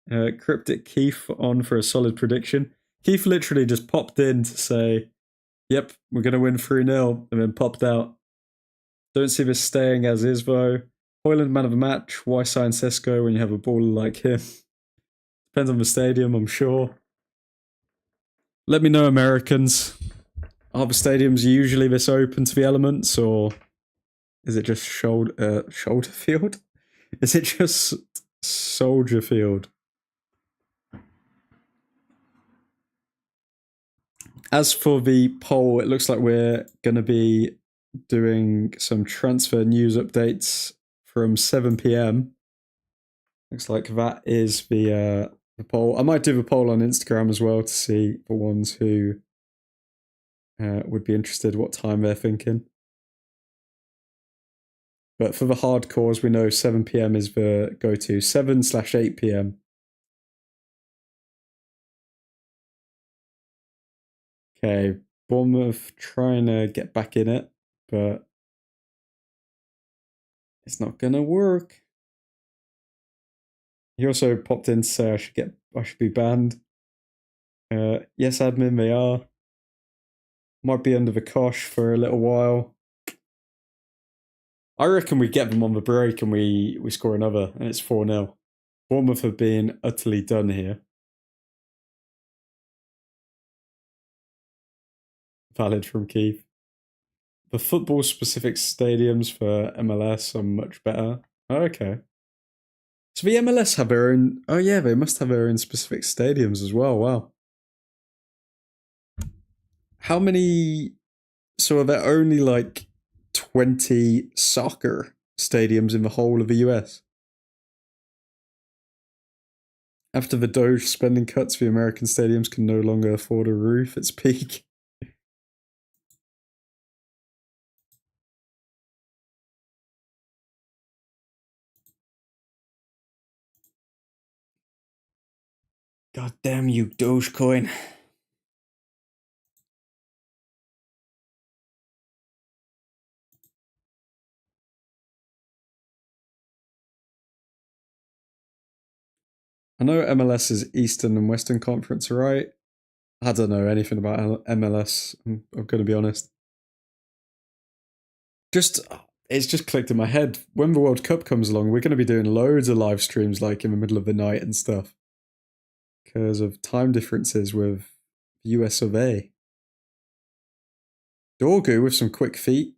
Cryptic Keith on for a solid prediction. Keith literally just popped in to say, yep, we're going to win 3-0, and then popped out. Don't see this staying as is, though. Hoyland, man of the match. Why sign Sesko when you have a baller like him? Depends on the stadium, I'm sure. Let me know, Americans. Are the stadiums usually this open to the elements, or is it just shoulder field? Is it just Soldier Field? As for the poll, it looks like we're going to be doing some transfer news updates from 7 p.m. Looks like that is the poll. I might do the poll on Instagram as well to see the ones who would be interested what time they're thinking. But for the hardcores, we know 7 p.m. is the go-to. 7/8 p.m. Okay, Bournemouth trying to get back in it, but it's not gonna work. He also popped in to say I should be banned. Yes, admin, they are. Might be under the cosh for a little while. I reckon we get them on the break and we score another, and it's 4-0. Bournemouth have been utterly done here. Valid from Keith. The football-specific stadiums for MLS are much better. Oh, okay. So the MLS have their own... Oh yeah, they must have their own specific stadiums as well. Wow. How many... So are there only like 20 soccer stadiums in the whole of the US? After the Doge spending cuts, the American stadiums can no longer afford a roof. It's peak. God damn you, Dogecoin. I know MLS is Eastern and Western Conference, right? I don't know anything about MLS. I'm going to be honest. It's just clicked in my head. When the World Cup comes along, we're going to be doing loads of live streams, like in the middle of the night and stuff, because of time differences with US of A. Dorgu with some quick feet.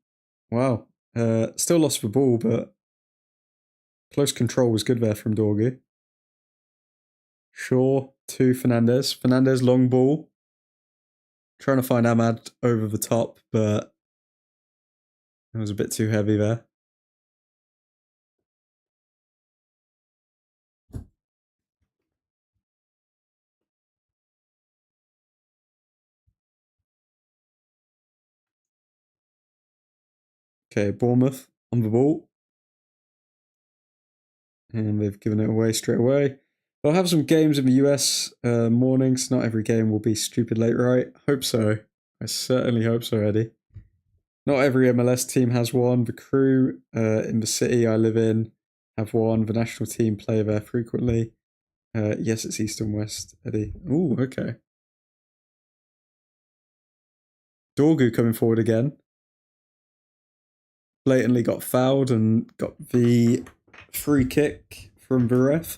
Wow. Still lost the ball, but close control was good there from Dorgu. Shaw to Fernandez. Fernandez long ball. Trying to find Ahmad over the top, but it was a bit too heavy there. Okay, Bournemouth on the ball. And they've given it away straight away. They'll have some games in the US mornings. Not every game will be stupid late, right? Hope so. I certainly hope so, Eddie. Not every MLS team has one. The Crew in the city I live in have one. The national team play there frequently. Yes, it's East and West, Eddie. Ooh, okay. Dorgu coming forward again. Blatantly got fouled and got the free kick from the ref.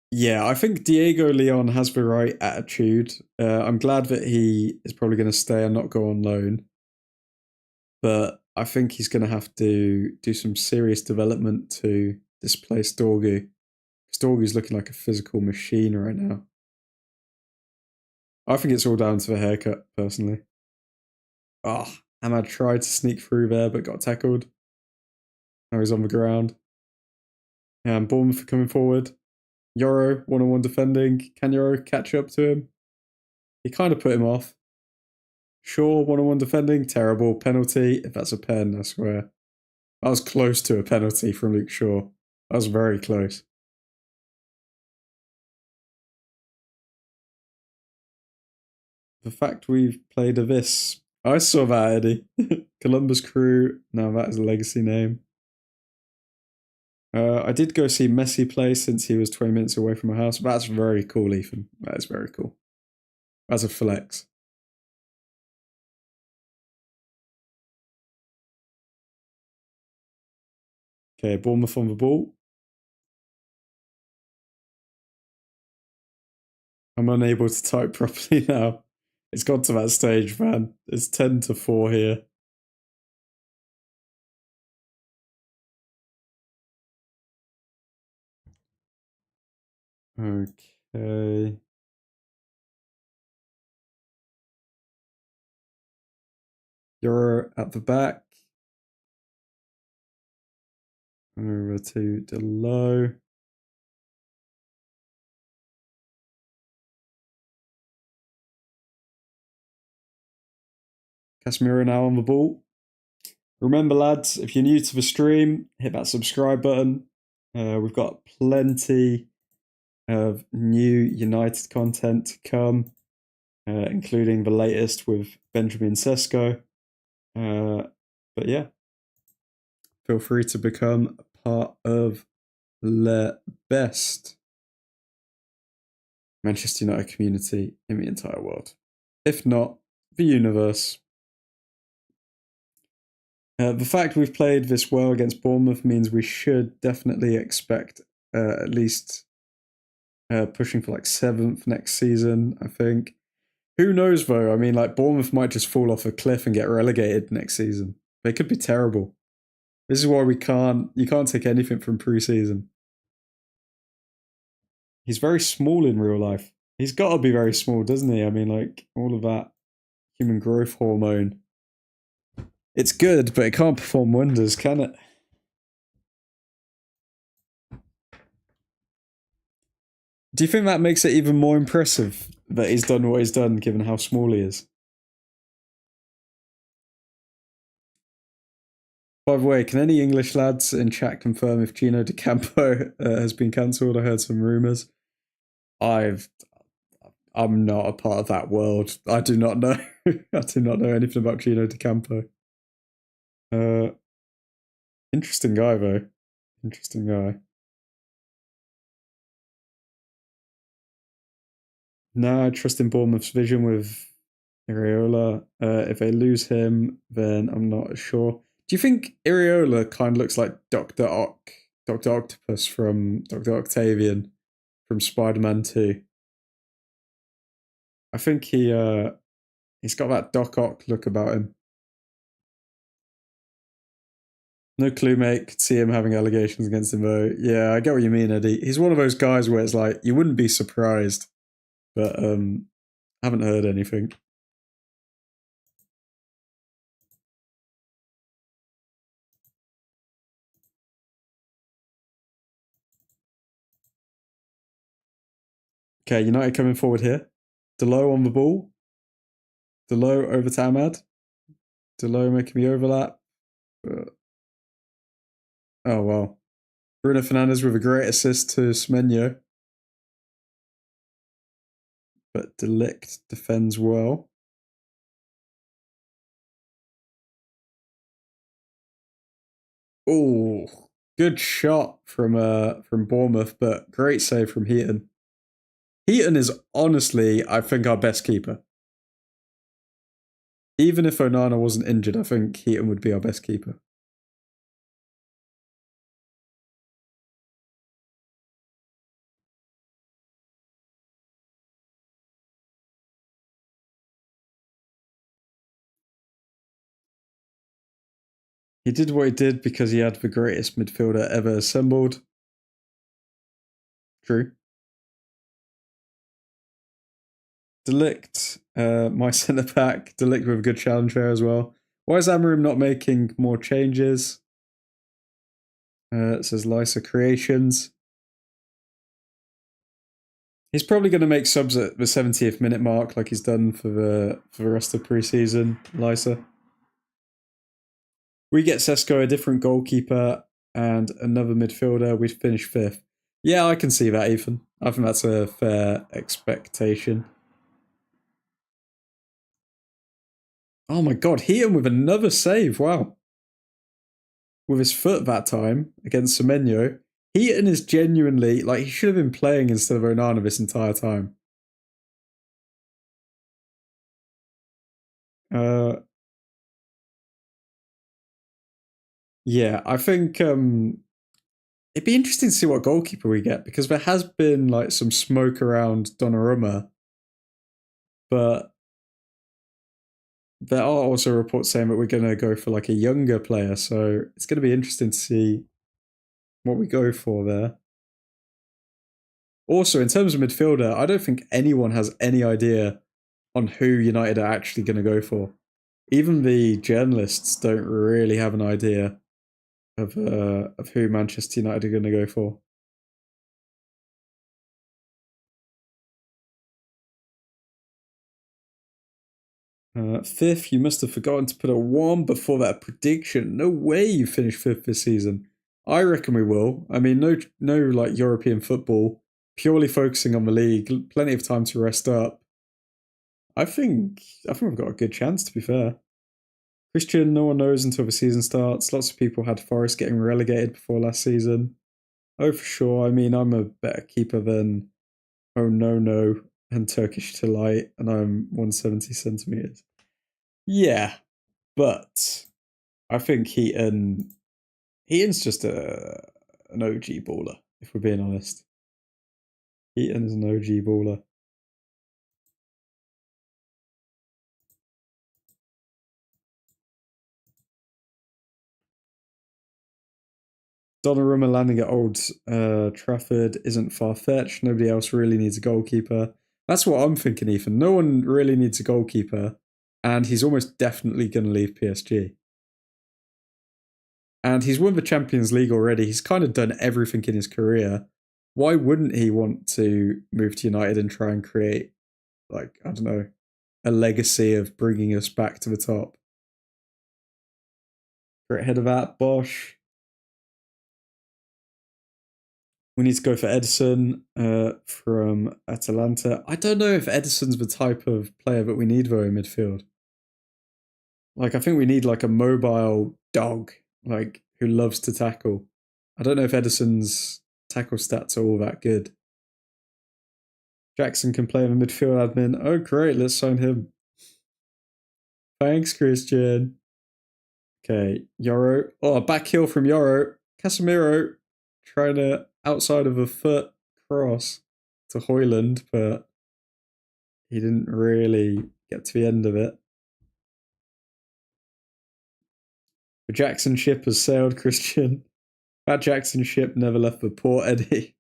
Yeah, I think Diego Leon has the right attitude. I'm glad that he is probably going to stay and not go on loan. But I think he's going to have to do some serious development to displace Dorgu. Because Dorgu's looking like a physical machine right now. I think it's all down to the haircut, personally. Oh, Ahmad tried to sneak through there, but got tackled. Now he's on the ground. And Bournemouth coming forward. Yoro, one-on-one defending. Can Yoro catch up to him? He kind of put him off. Shaw, one-on-one defending. Terrible. Penalty. If that's a pen, I swear. That was close to a penalty from Luke Shaw. That was very close. The fact we've played a this. I saw that, Eddie. Columbus Crew. Now that is a legacy name. I did go see Messi play since he was 20 minutes away from my house. That's very cool, Ethan. That is very cool. That's a flex. Okay, Bournemouth on the ball. I'm unable to type properly now. It's got to that stage, man. It's 10-4 here. Okay. You're at the back. Over to Delo. Casemiro now on the ball. Remember, lads, if you're new to the stream, hit that subscribe button. We've got plenty of new United content to come, including the latest with Benjamin Sesko. But yeah, feel free to become a part of Le Best. Manchester United community in the entire world. If not, the universe. The fact we've played this well against Bournemouth means we should definitely expect at least pushing for like 7th next season, I think. Who knows though? I mean, like Bournemouth might just fall off a cliff and get relegated next season. They could be terrible. This is why you can't take anything from pre-season. He's very small in real life. He's got to be very small, doesn't he? I mean, like all of that human growth hormone. It's good, but it can't perform wonders, can it? Do you think that makes it even more impressive that he's done what he's done, given how small he is? By the way, can any English lads in chat confirm if Gino De Campo has been cancelled? I heard some rumours. I'm not a part of that world. I do not know. I do not know anything about Gino De Campo. Interesting guy though. Interesting guy. No, I trust in Bournemouth's vision with Iriola. If they lose him, then I'm not sure. Do you think Iriola kind of looks like Dr. Octopus from Dr. Octavian from Spider-Man 2? I think he's got that Doc Ock look about him. No clue, mate. Could see him having allegations against him, though. Yeah, I get what you mean, Eddie. He's one of those guys where it's like, you wouldn't be surprised, but haven't heard anything. Okay, United coming forward here. Delo on the ball. Delo over to Ahmad. Delo making the overlap. Oh, wow. Bruno Fernandes with a great assist to Semenyo. But De Ligt defends well. Oh, good shot from Bournemouth, but great save from Heaton. Heaton is honestly, I think, our best keeper. Even if Onana wasn't injured, I think Heaton would be our best keeper. He did what he did because he had the greatest midfielder ever assembled. True. De Ligt, my centre back. De Ligt with a good challenge there as well. Why is Amarim not making more changes? It says Lysa Creations. He's probably going to make subs at the 70th minute mark, like he's done for the rest of pre-season. Lysa. We get Sesko, a different goalkeeper, and another midfielder. We'd finish 5th. Yeah, I can see that, Ethan. I think that's a fair expectation. Oh my god, Heaton with another save. Wow. With his foot that time against Semenyo. Heaton is genuinely, like, he should have been playing instead of Onana this entire time. Yeah, I think it'd be interesting to see what goalkeeper we get, because there has been like some smoke around Donnarumma, but there are also reports saying that we're going to go for like a younger player, so it's going to be interesting to see what we go for there. Also, in terms of midfielder, I don't think anyone has any idea on who United are actually going to go for. Even the journalists don't really have an idea of who Manchester United are going to go for. Fifth, you must have forgotten to put a 1 before that prediction. No way you finish 5th this season. I reckon we will. I mean, no like European football, purely focusing on the league, plenty of time to rest up. I think we've got a good chance, to be fair. Christian, no one knows until the season starts. Lots of people had Forest getting relegated before last season. Oh, for sure. I mean, I'm a better keeper than Oh no, and Turkish delight, and I'm 170 centimeters. Yeah, but I think Heaton's just an OG baller, if we're being honest. Heaton is an OG baller. Donnarumma landing at Old Trafford isn't far-fetched. Nobody else really needs a goalkeeper. That's what I'm thinking, Ethan. No one really needs a goalkeeper, and he's almost definitely going to leave PSG. And he's won the Champions League already. He's kind of done everything in his career. Why wouldn't he want to move to United and try and create, like, I don't know, a legacy of bringing us back to the top? Right ahead of that, Bosch. We need to go for Edison from Atalanta. I don't know if Edison's the type of player that we need though in midfield. Like, I think we need like a mobile dog, like who loves to tackle. I don't know if Edison's tackle stats are all that good. Jackson can play in the midfield admin. Oh, great, let's sign him. Thanks, Christian. Okay, Yoro. Oh, a back heel from Yoro. Casemiro trying to outside of a foot cross to Hoyland, but he didn't really get to the end of it. The Jackson ship has sailed, Christian. That Jackson ship never left the port, Eddie.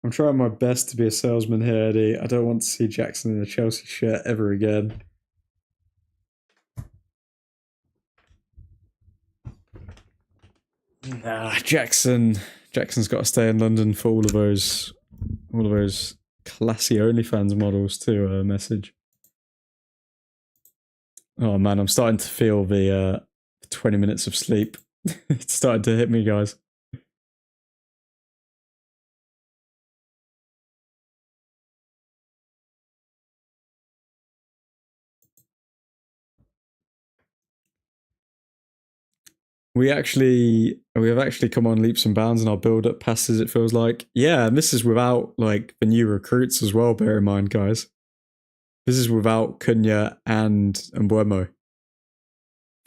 I'm trying my best to be a salesman here, Eddie. I don't want to see Jackson in a Chelsea shirt ever again. Nah, Jackson's got to stay in London for all of those classy OnlyFans models to message. Oh man, I'm starting to feel the 20 minutes of sleep. It's starting to hit me, guys. We have actually come on leaps and bounds in our build-up passes, it feels like. Yeah, and this is without like the new recruits as well, bear in mind, guys. This is without Cunha and Mbuemo.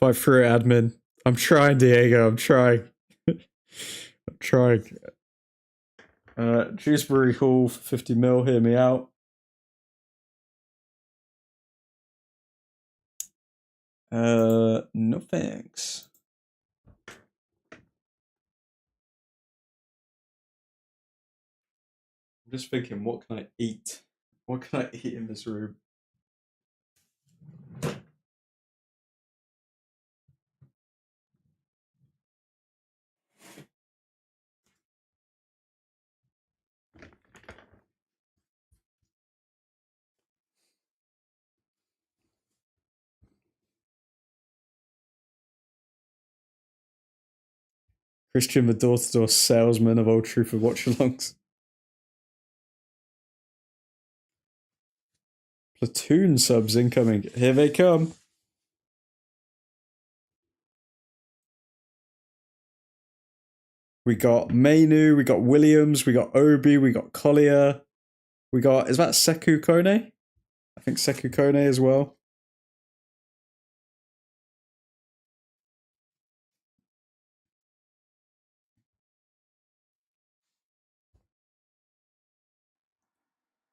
5-3 admin. I'm trying, Diego, I'm trying. I'm trying. Dewsbury Hall for 50 mil, hear me out. No thanks. I'm just thinking, what can I eat? What can I eat in this room? Christian, the door-to-door salesman of Old Truthford watchalongs. Platoon subs incoming. Here they come. We got Mainu, we got Williams, we got Obi, we got Collier. We got, is that Sekou Kone? I think Sekou Kone as well.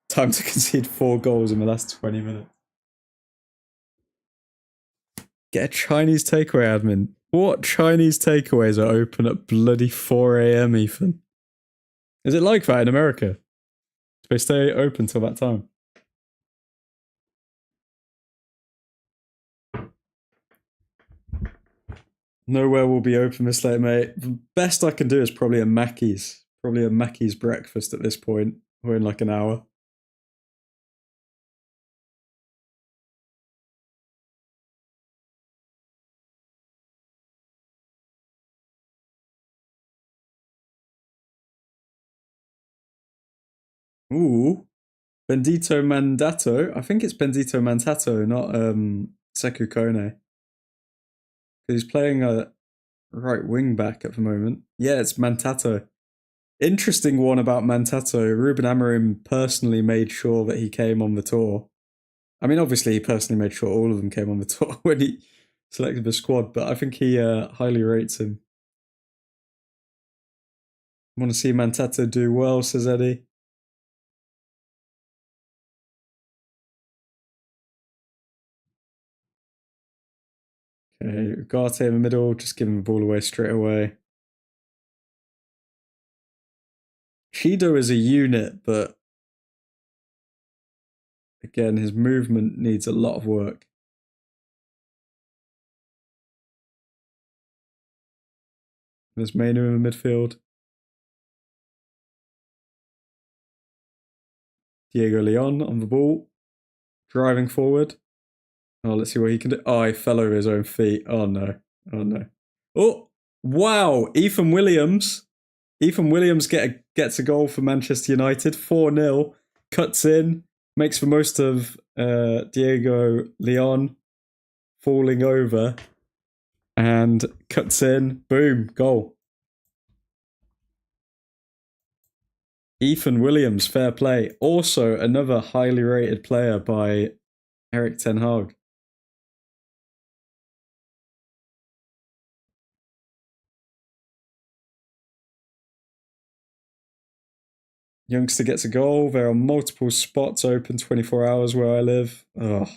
Time to concede 4 goals in the last 20 minutes. Get a Chinese takeaway, admin. What Chinese takeaways are open at bloody 4 a.m, Ethan? Is it like that in America? Do they stay open till that time? Nowhere will be open this late, mate. The best I can do is probably a Mackey's. Probably a Mackey's breakfast at this point. Or in like an hour. Ooh. Bendito Mandato. I think it's Bendito Mantato, not Sekou Kone. He's playing a right wing back at the moment. Yeah, it's Mantato. Interesting one about Mantato. Ruben Amorim personally made sure that he came on the tour. I mean, obviously, he personally made sure all of them came on the tour when he selected the squad, but I think he highly rates him. Want to see Mantato do well, says Eddie. Okay, Ugarte in the middle, just giving the ball away straight away. Chido is a unit, but again, his movement needs a lot of work. There's Mainu in the midfield. Diego Leon on the ball, driving forward. Oh, let's see what he can do. Oh, he fell over his own feet. Oh, no. Oh, no. Oh, wow. Ethan Williams. Ethan Williams gets a goal for Manchester United. 4-0. Cuts in. Makes the most of Diego Leon falling over. And cuts in. Boom. Goal. Ethan Williams, fair play. Also, another highly rated player by Erik ten Hag. Youngster gets a goal. There are multiple spots open 24 hours where I live. Oh,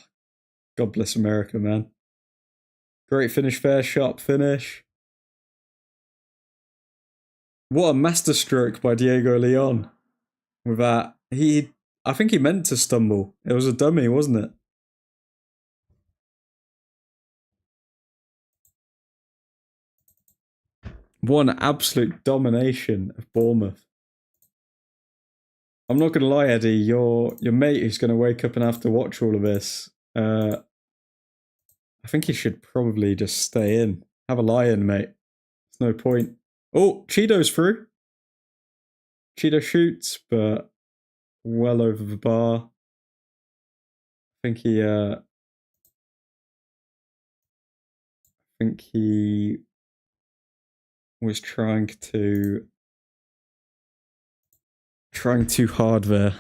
God bless America, man. Great finish there, sharp finish. What a masterstroke by Diego Leon. With that, I think he meant to stumble. It was a dummy, wasn't it? What an absolute domination of Bournemouth. I'm not going to lie, Eddie, your mate who's going to wake up and have to watch all of this, I think he should probably just stay in. Have a lie-in, mate. There's no point. Oh, Cheeto's through. Cheeto shoots, but well over the bar. I think he was trying too hard there.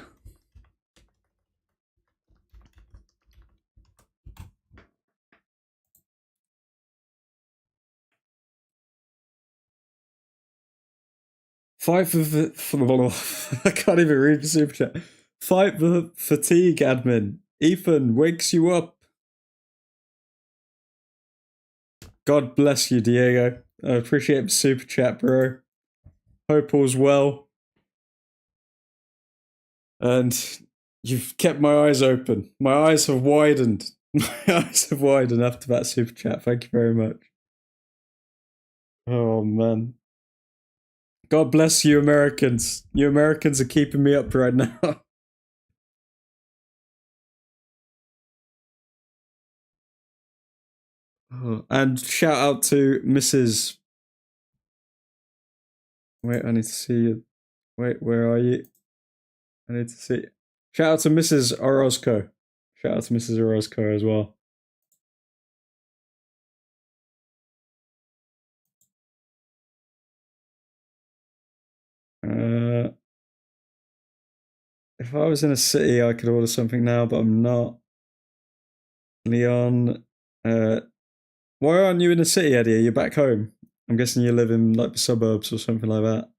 Fight for the I can't even read the super chat. Fight the fatigue, admin. Ethan wakes you up. God bless you, Diego. I appreciate the super chat, bro. Hope all's well. And you've kept my eyes open. My eyes have widened. My eyes have widened after that super chat. Thank you very much. Oh, man. God bless you, Americans. You Americans are keeping me up right now. And shout out to Mrs. Wait, I need to see you. Wait, where are you? I need to see. Shout out to Mrs. Orozco. Shout out to Mrs. Orozco as well. If I was in a city, I could order something now, but I'm not. Leon, why aren't you in a city, Eddie? Are you back home? I'm guessing you live in like the suburbs or something like that.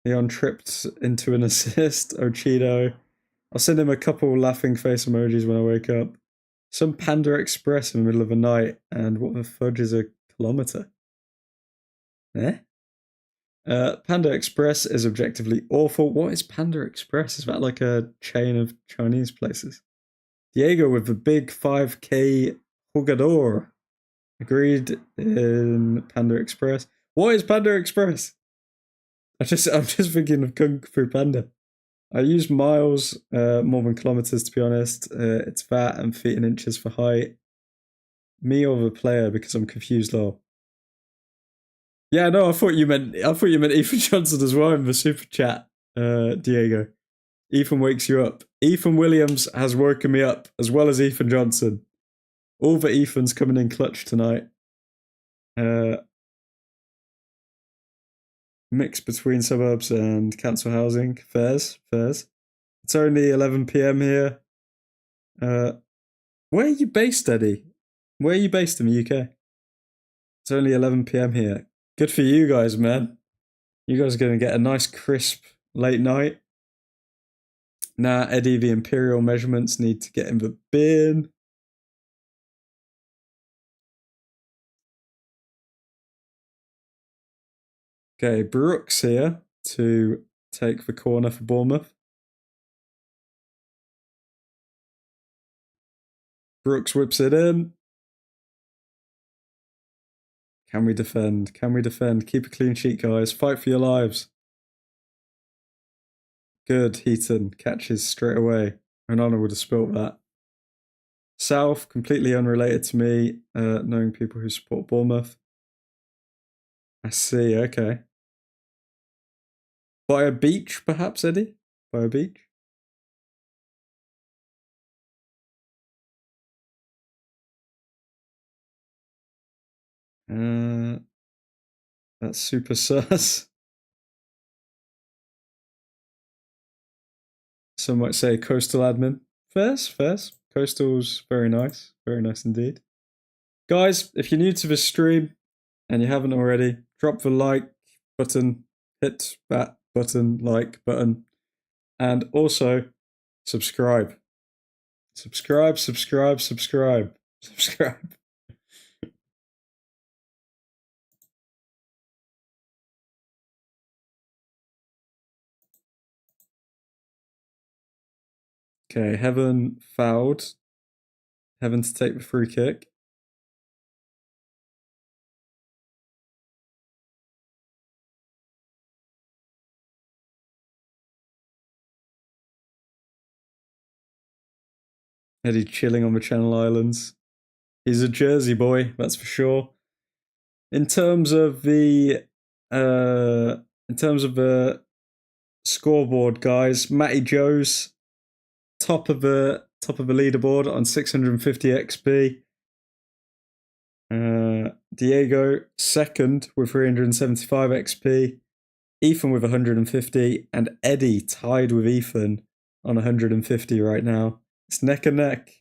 Leon tripped into an assist. Oh, Cheeto. I'll send him a couple laughing face emojis when I wake up. Some Panda Express in the middle of the night, and what the fudge is a kilometre? Eh? Panda Express is objectively awful. What is Panda Express? Is that like a chain of Chinese places? Diego with the big 5K jugador. Agreed in Panda Express. What is Panda Express? I'm just thinking of Kung Fu Panda. I use miles more than kilometers, to be honest. It's that and feet and inches for height. Me or the player, because I'm confused though. Yeah, no, I thought you meant Ethan Johnson as well in the super chat, Diego. Ethan wakes you up. Ethan Williams has woken me up as well as Ethan Johnson. All the Ethan's coming in clutch tonight. Mix between suburbs and council housing. Fairs. It's only 11 p.m. here. Where are you based, Eddie? Where are you based in the UK? It's only 11 p.m. here. Good for you guys, man. You guys are going to get a nice crisp late night. Nah, Eddie, the imperial measurements need to get in the bin. Okay, Brooks here to take the corner for Bournemouth. Brooks whips it in. Can we defend? Can we defend? Keep a clean sheet, guys. Fight for your lives. Good, Heaton. Catches straight away. Onana would have spilt that. South, completely unrelated to me, knowing people who support Bournemouth. I see, okay. By a beach, perhaps, Eddie? By a beach? That's super sus. Some might say coastal admin. Fairs. Coastal's very nice indeed. Guys, if you're new to this stream and you haven't already, drop the like button, hit that button, like button, and also subscribe. Subscribe. Okay, Heaven fouled. Heaven to take the free kick. Eddie chilling on the Channel Islands. He's a Jersey boy, that's for sure. In terms of the scoreboard, guys, Matty Joe's top of the leaderboard on 650 XP. Diego second with 375 XP. Ethan with 150, and Eddie tied with Ethan on 150 right now. It's neck and neck.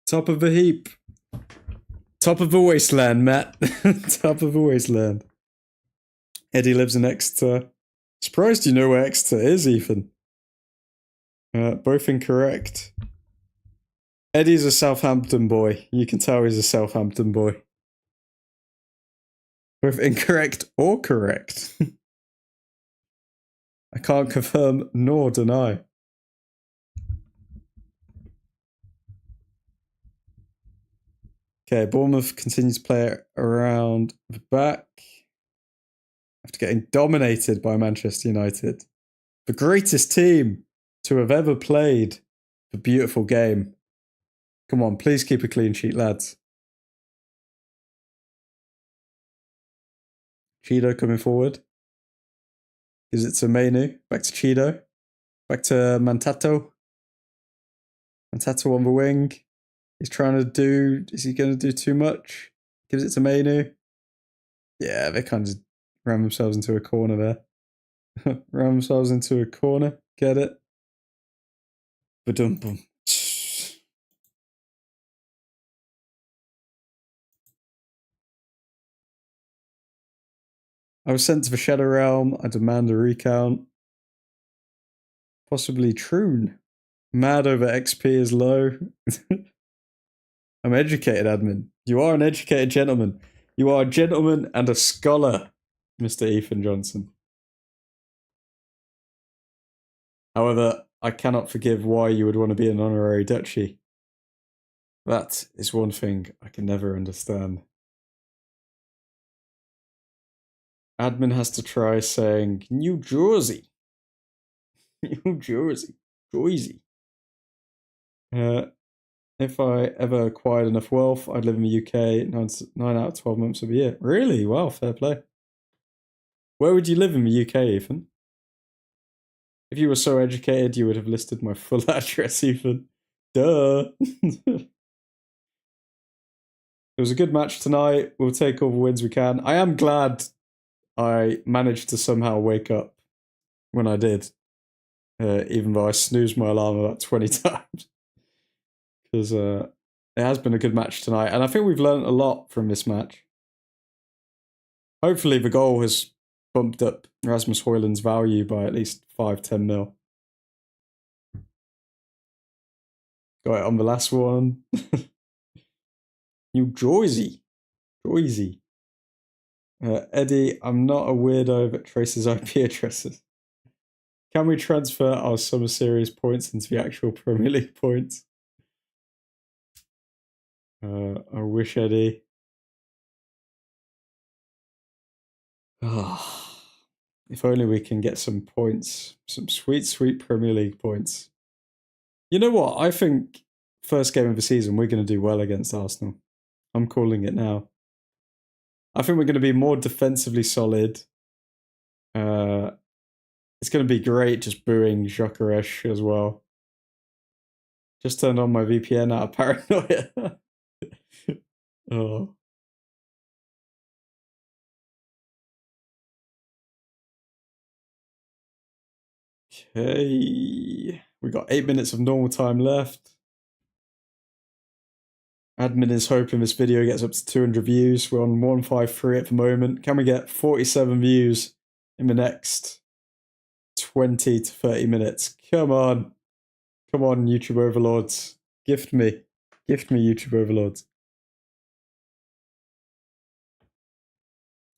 Top of the heap. Top of the wasteland, Matt. Top of the wasteland. Eddie lives in Exeter. Surprised you know where Exeter is, Ethan. Both incorrect. Eddie's a Southampton boy. You can tell he's a Southampton boy. Both incorrect or correct. I can't confirm nor deny. Okay, Bournemouth continues to play around the back after getting dominated by Manchester United. The greatest team to have ever played the beautiful game. Come on, please keep a clean sheet, lads. Cheeto coming forward. Gives it to Mainu. Back to Cheeto. Back to Mantato. Mantato on the wing. He's trying to do... Is he going to do too much? Gives it to Mainu. Yeah, they kind of ran themselves into a corner there. Ran themselves into a corner. Get it? Ba-dum-bum. I was sent to the Shadow Realm. I demand a recount. Possibly Troon. Mad over XP is low. I'm educated, admin. You are an educated gentleman. You are a gentleman and a scholar, Mr. Ethan Johnson. However, I cannot forgive why you would want to be an honorary duchy. That is one thing I can never understand. Admin has to try saying New Jersey. New Jersey. Jersey. If I ever acquired enough wealth, I'd live in the UK 9 out of 12 months of the year. Really? Wow, fair play. Where would you live in the UK, Ethan? If you were so educated, you would have listed my full address, Ethan. Duh. It was a good match tonight. We'll take all the wins we can. I am glad I managed to somehow wake up when I did, even though I snoozed my alarm about 20 times. Because it has been a good match tonight, and I think we've learned a lot from this match. Hopefully the goal has bumped up Rasmus Højlund's value by at least 5-10 mil. Got it on the last one. New Jersey. Jersey. Eddie, I'm not a weirdo that traces IP addresses. Can we transfer our Summer Series points into the actual Premier League points? I wish, Eddie. If only we can get some points. Some sweet, sweet Premier League points. You know what? I think first game of the season, we're going to do well against Arsenal. I'm calling it now. I think we're going to be more defensively solid. It's going to be great just booing Gyökeres as well. Just turned on my VPN out of paranoia. Oh. Okay. We got 8 minutes of normal time left. Admin is hoping this video gets up to 200 views. We're on 153 at the moment. Can we get 47 views in the next 20 to 30 minutes? Come on. Come on, YouTube overlords. Gift me. Gift me, YouTube overlords.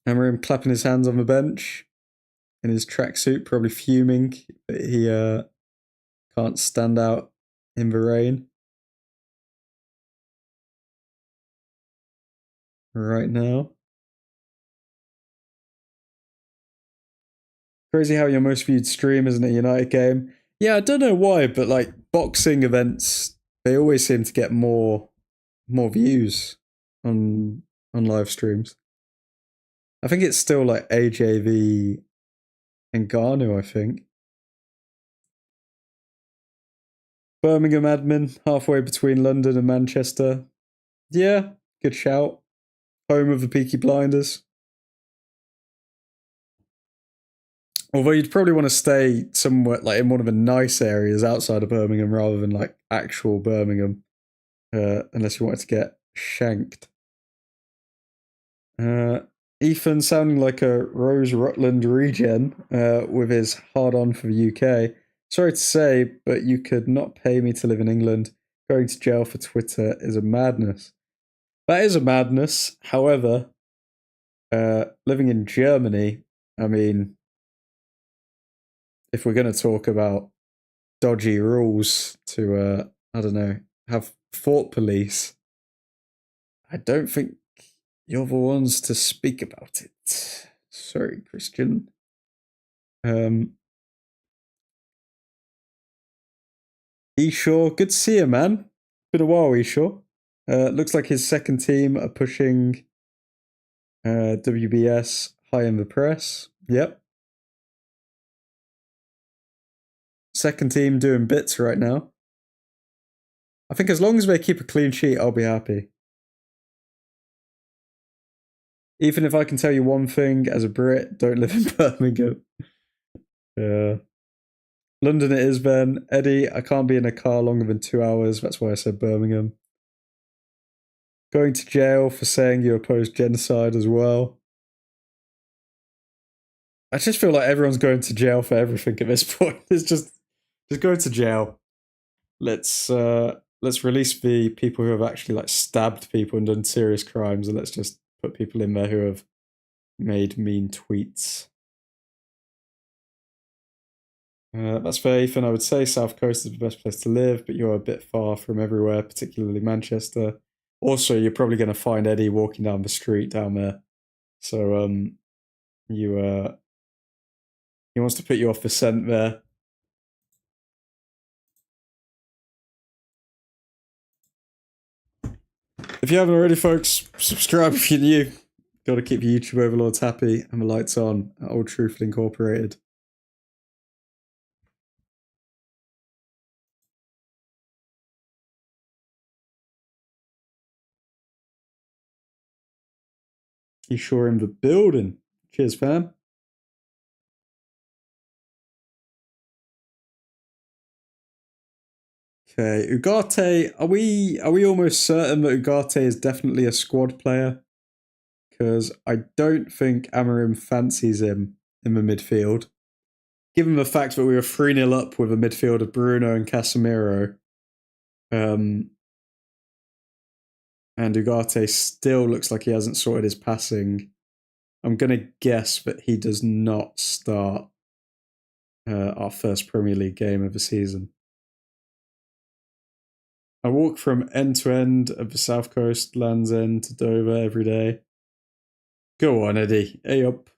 Amarim clapping his hands on the bench in his tracksuit, probably fuming that he can't stand out in the rain right now. Crazy how your most viewed stream isn't a United game. Yeah, I don't know why, but like boxing events, they always seem to get more views on live streams. I think it's still like AJV and Ngannou, I think. Birmingham admin, halfway between London and Manchester. Yeah, good shout. Home of the Peaky Blinders. Although you'd probably want to stay somewhere like in one of the nice areas outside of Birmingham rather than like actual Birmingham, unless you wanted to get shanked. Ethan sounding like a Rose Rutland regen with his hard-on for the UK. Sorry to say, but you could not pay me to live in England. Going to jail for Twitter is a madness. That is a madness. However, living in Germany, I mean, if we're going to talk about dodgy rules to, I don't know, have thought police, I don't think you're the ones to speak about it. Sorry, Christian. Eshaw, good to see you, man. Been a while, Eshaw. Looks like his second team are pushing WBS high in the press. Yep. Second team doing bits right now. I think as long as they keep a clean sheet, I'll be happy. Even if I can tell you one thing, as a Brit, don't live in Birmingham. London it is, Ben. Eddie, I can't be in a car longer than 2 hours. That's why I said Birmingham. Going to jail for saying you oppose genocide as well. I just feel like everyone's going to jail for everything at this point. It's just go to jail. Let's release the people who have actually like stabbed people and done serious crimes, and let's just put people in there who have made mean tweets. That's fair, Ethan. I would say South Coast is the best place to live, but you're a bit far from everywhere, particularly Manchester. Also, you're probably going to find Eddie walking down the street down there. So he wants to put you off the scent there. If you haven't already, folks, subscribe if you're new. Got to keep your YouTube overlords happy and the lights on at Old Truthford Incorporated. He's sure in the building. Cheers, fam. Okay, Ugarte. Are we almost certain that Ugarte is definitely a squad player? Because I don't think Amorim fancies him in the midfield. Given the fact that we were 3-0 up with a midfield of Bruno and Casemiro, and Ugarte still looks like he hasn't sorted his passing, I'm going to guess that he does not start our first Premier League game of the season. I walk from end to end of the South Coast, Land's End to Dover every day. Go on, Eddie. Hey up.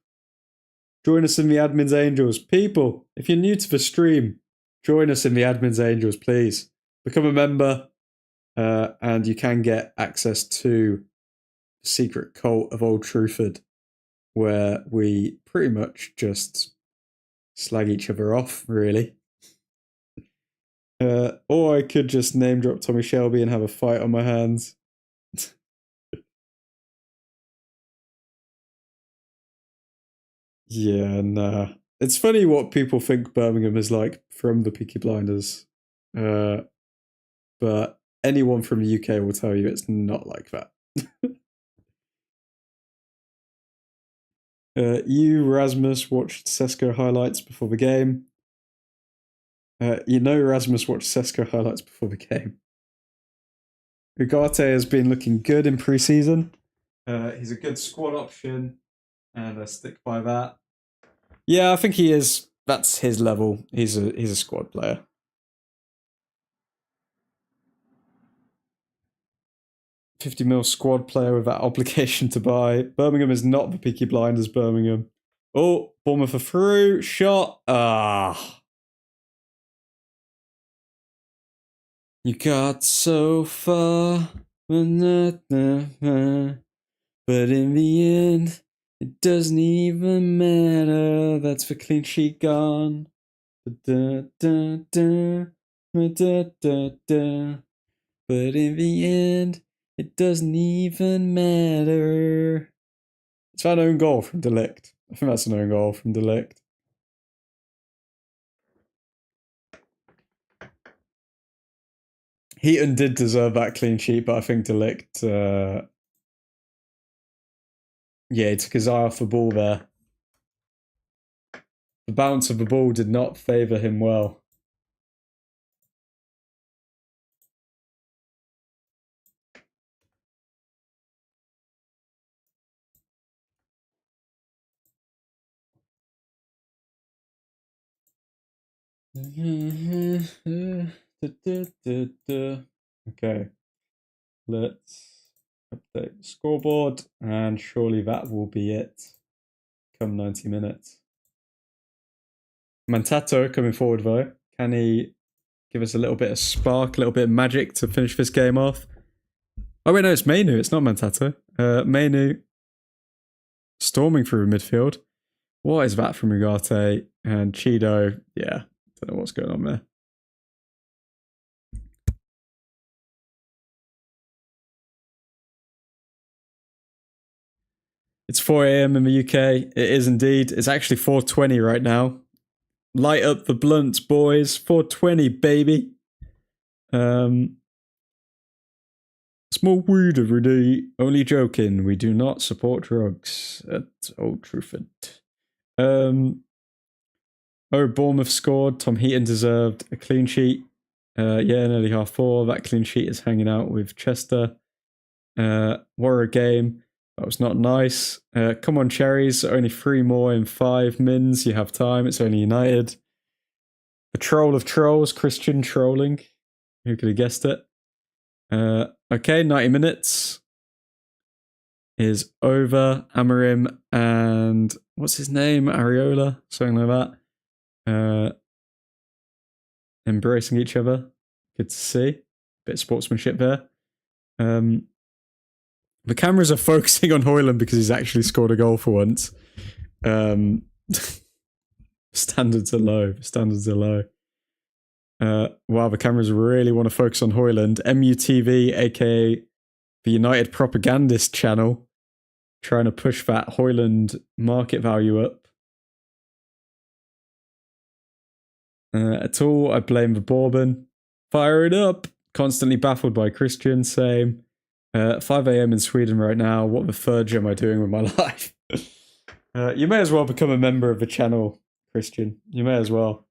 Join us in the Admin's Angels. People, if you're new to the stream, join us in the Admin's Angels, please. Become a member, and you can get access to the secret cult of Old Truthford, where we pretty much just slag each other off, really. Or I could just name drop Tommy Shelby and have a fight on my hands. Yeah, nah. It's funny what people think Birmingham is like from the Peaky Blinders. But anyone from the UK will tell you it's not like that. You, Rasmus, watched Sesko highlights before the game. You know Rasmus watched Sesko highlights before the game. Ugarte has been looking good in pre-season. He's a good squad option, and I stick by that. Yeah, I think he is. That's his level. He's a squad player. $50 million squad player with that obligation to buy. Birmingham is not the Peaky Blinders Birmingham. Oh, Bournemouth are through. Shot. Ah. You got so far. But in the end, it doesn't even matter. That's the clean sheet gone. But in the end, it doesn't even matter. It's an own goal from De Ligt. I think that's an own goal from De Ligt. Heaton did deserve that clean sheet, but I think De Ligt, yeah, he took his eye off the ball there. The bounce of the ball did not favour him well. Okay, let's update the scoreboard, and surely that will be it come 90 minutes. Mantato coming forward though. Can he give us a little bit of spark, a little bit of magic to finish this game off? Oh wait, no, it's Mainu. It's not Mantato. Mainu storming through midfield. What is that from Ugarte? And Chido, yeah, don't know what's going on there. It's 4 a.m. in the UK. It is indeed. It's actually 4:20 right now. Light up the blunts, boys. 4:20, baby. Small weed every day. Only joking. We do not support drugs at Old Truthford. Oh, Bournemouth scored. Tom Heaton deserved a clean sheet. Yeah, nearly half 4. That clean sheet is hanging out with Chester. What a game. That was not nice. Come on, Cherries. Only 3 more in 5 mins. You have time. It's only United. The troll of trolls, Christian trolling. Who could have guessed it? Okay, 90 minutes is over. Amorim and what's his name? Areola, something like that. Embracing each other. Good to see. Bit of sportsmanship there. The cameras are focusing on Højlund because he's actually scored a goal for once. Standards are low. Standards are low. Wow, the cameras really want to focus on Højlund. MUTV, aka the United Propagandist channel, trying to push that Hoyland market value up. At all, I blame the Bourbon. Fire it up! Constantly baffled by Christian, same. 5 a.m. in Sweden right now. What the fudge am I doing with my life? You may as well become a member of the channel, Christian. You may as well.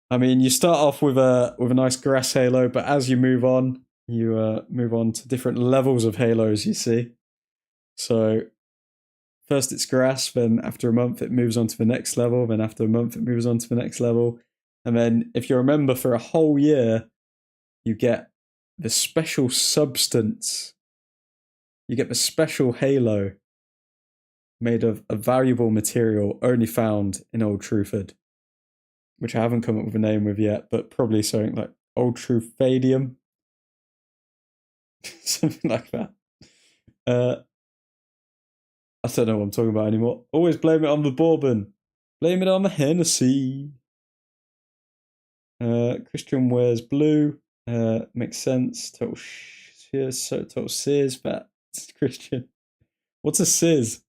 I mean, you start off with a nice grass halo, but as you move on to different levels of halos, you see. So first it's grass, then after a month it moves on to the next level, then after a month it moves on to the next level. And then if you're a member for a whole year, you get the special substance. You get the special halo made of a valuable material only found in Old Truthford, which I haven't come up with a name with yet, but probably something like Old Truthfadium. Something like that. I don't know what I'm talking about anymore. Always blame it on the Bourbon. Blame it on the Hennessy. Christian wears blue. Makes sense. Total sis, but Christian. What's a sis?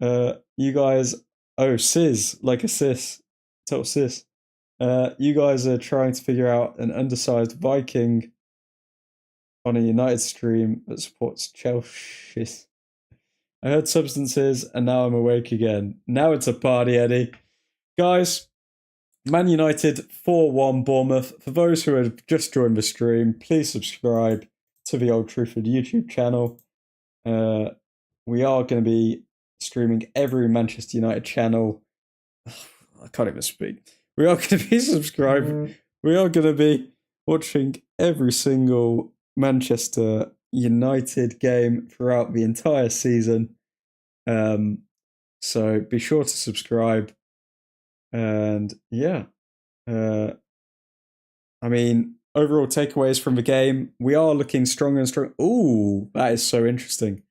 You guys. Oh, sis, like a cis. Total cis. You guys are trying to figure out an undersized Viking on a United stream that supports Chelsea. I heard substances and now I'm awake again. Now it's a party, Eddie. Guys, Man United 4-1 Bournemouth. For those who have just joined the stream, please subscribe to the Old Truthford YouTube channel. We are going to be streaming every Manchester United channel. I can't even speak. We are going to be subscribing. We are going to be watching every single Manchester United game throughout the entire season. So be sure to subscribe. And yeah, I mean, overall takeaways from the game, we are looking stronger and stronger. Ooh, that is so interesting.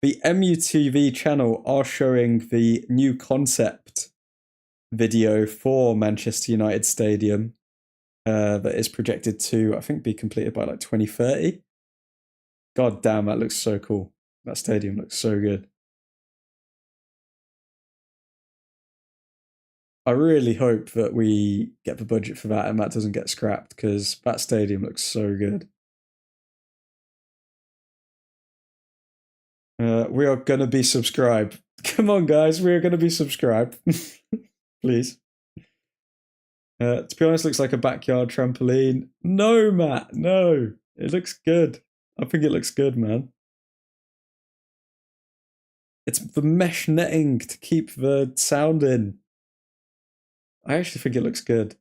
The MUTV channel are showing the new concept video for Manchester United Stadium that is projected to, I think, be completed by like 2030. God damn, that looks so cool. That stadium looks so good. I really hope that we get the budget for that and that doesn't get scrapped, because that stadium looks so good. We are going to be subscribed. Come on, guys. We are going to be subscribed. Please. To be honest, looks like a backyard trampoline. No, Matt. No. It looks good. I think it looks good, man. It's the mesh netting to keep the sound in. I actually think it looks good.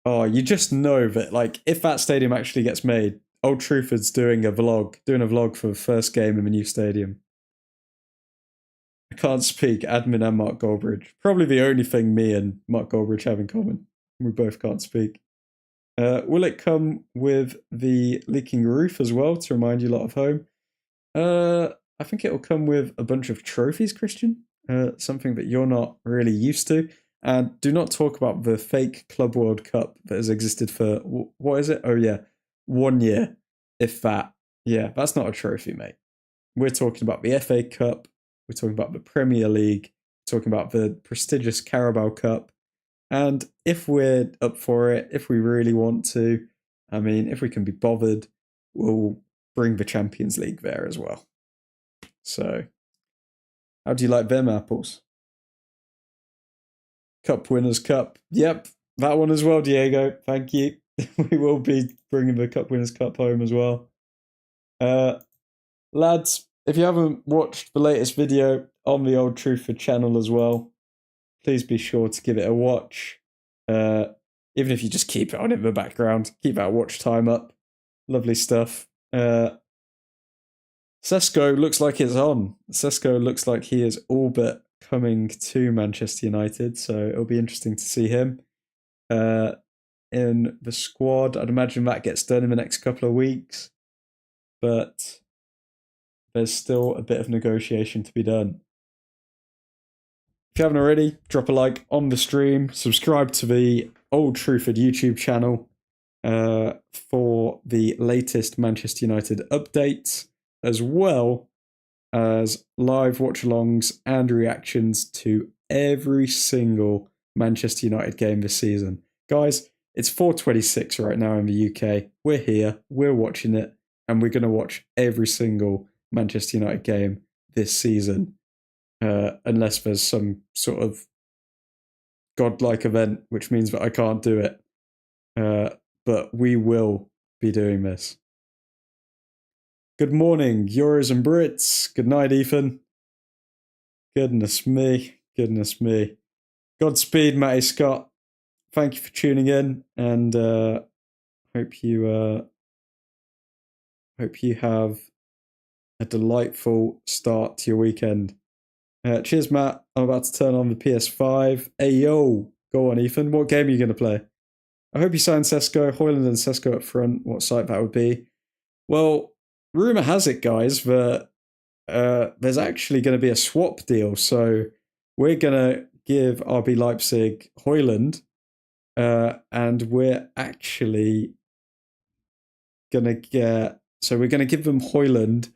Oh, you just know that, like, if that stadium actually gets made, Old Truthford's doing a vlog for the first game in the new stadium. I can't speak. Admin and Mark Goldbridge. Probably the only thing me and Mark Goldbridge have in common. We both can't speak. Will it come with the leaking roof as well to remind you lot of home? I think it will come with a bunch of trophies, Christian. Something that you're not really used to. And do not talk about the fake Club World Cup that has existed for, what is it? Oh yeah, 1 year, if that. Yeah, that's not a trophy, mate. We're talking about the FA Cup. We're talking about the Premier League. We're talking about the prestigious Carabao Cup. And if we're up for it, if we really want to, I mean, if we can be bothered, we'll bring the Champions League there as well. So, how do you like them apples? Cup Winners' Cup. Yep, that one as well, Diego. Thank you. We will be bringing the Cup Winners' Cup home as well. Lads, if you haven't watched the latest video on the Old Truthford channel as well, please be sure to give it a watch. Even if you just keep it on in the background, keep our watch time up. Lovely stuff. Sesko looks like it's on. Sesko looks like he is all but coming to Manchester United, so it'll be interesting to see him in the squad. I'd imagine that gets done in the next couple of weeks, but there's still a bit of negotiation to be done. If you haven't already, drop a like on the stream, subscribe to the Old Truthford YouTube channel, for the latest Manchester United updates, as well as live watch-alongs and reactions to every single Manchester United game this season. Guys, it's 4:26 right now in the UK. We're here, we're watching it, and we're going to watch every single Manchester United game this season, unless there's some sort of godlike event, which means that I can't do it. But we will be doing this. Good morning, Euros and Brits. Good night, Ethan. Goodness me. Goodness me. Godspeed, Matty Scott. Thank you for tuning in, and hope you have a delightful start to your weekend. Cheers, Matt. I'm about to turn on the PS5. Hey, yo. Go on, Ethan. What game are you going to play? I hope you sign Sesko, Højlund and Sesko up front. What site that would be? Well, rumour has it, guys, that there's actually going to be a swap deal. So we're going to give RB Leipzig Højlund, and we're actually going to get... So we're going to give them Højlund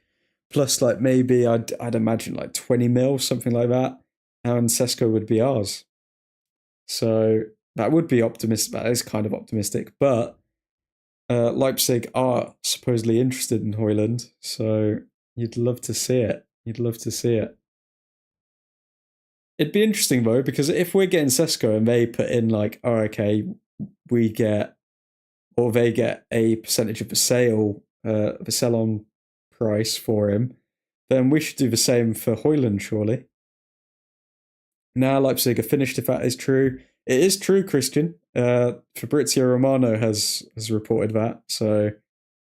plus like maybe, I'd imagine like 20 mil, something like that. And Sesko would be ours. So that would be optimistic. That is kind of optimistic. But Leipzig are supposedly interested in Højlund. So you'd love to see it. You'd love to see it. It'd be interesting though, because if we're getting Sesko and they put in like, oh, okay, we get, or they get a percentage of the sell-on price for him, then we should do the same for Højlund, surely. Now Leipzig are finished, if that is true. It is true, Christian. Fabrizio Romano has reported that, so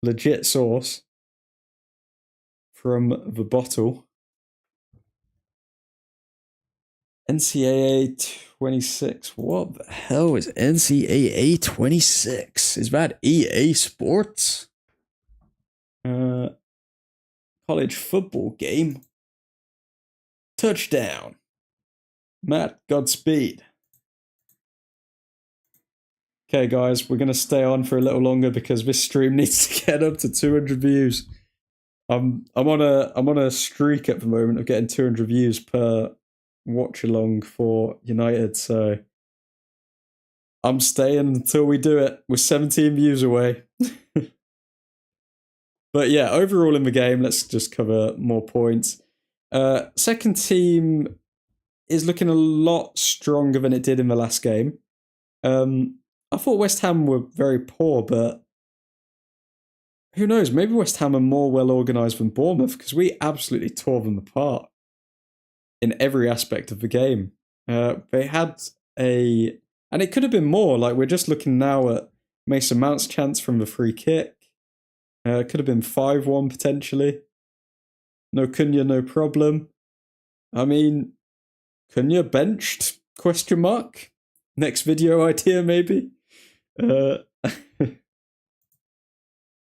legit source from the bottle. NCAA 26. What the hell is NCAA 26? Is that EA Sports? College football game. Touchdown. Matt, Godspeed. Okay, guys, we're going to stay on for a little longer because this stream needs to get up to 200 views. I'm on a streak at the moment of getting 200 views per watch along for United, so I'm staying until we do it. We're 17 views away. But yeah, overall in the game, let's just cover more points. Second team is looking a lot stronger than it did in the last game. I thought West Ham were very poor, but who knows? Maybe West Ham are more well organised than Bournemouth, because we absolutely tore them apart in every aspect of the game. They had and it could have been more. Like, we're just looking now at Mason Mount's chance from the free kick. Could have been 5-1 potentially. No Cunha, no problem. I mean, Cunha benched? Question mark. Next video idea, maybe.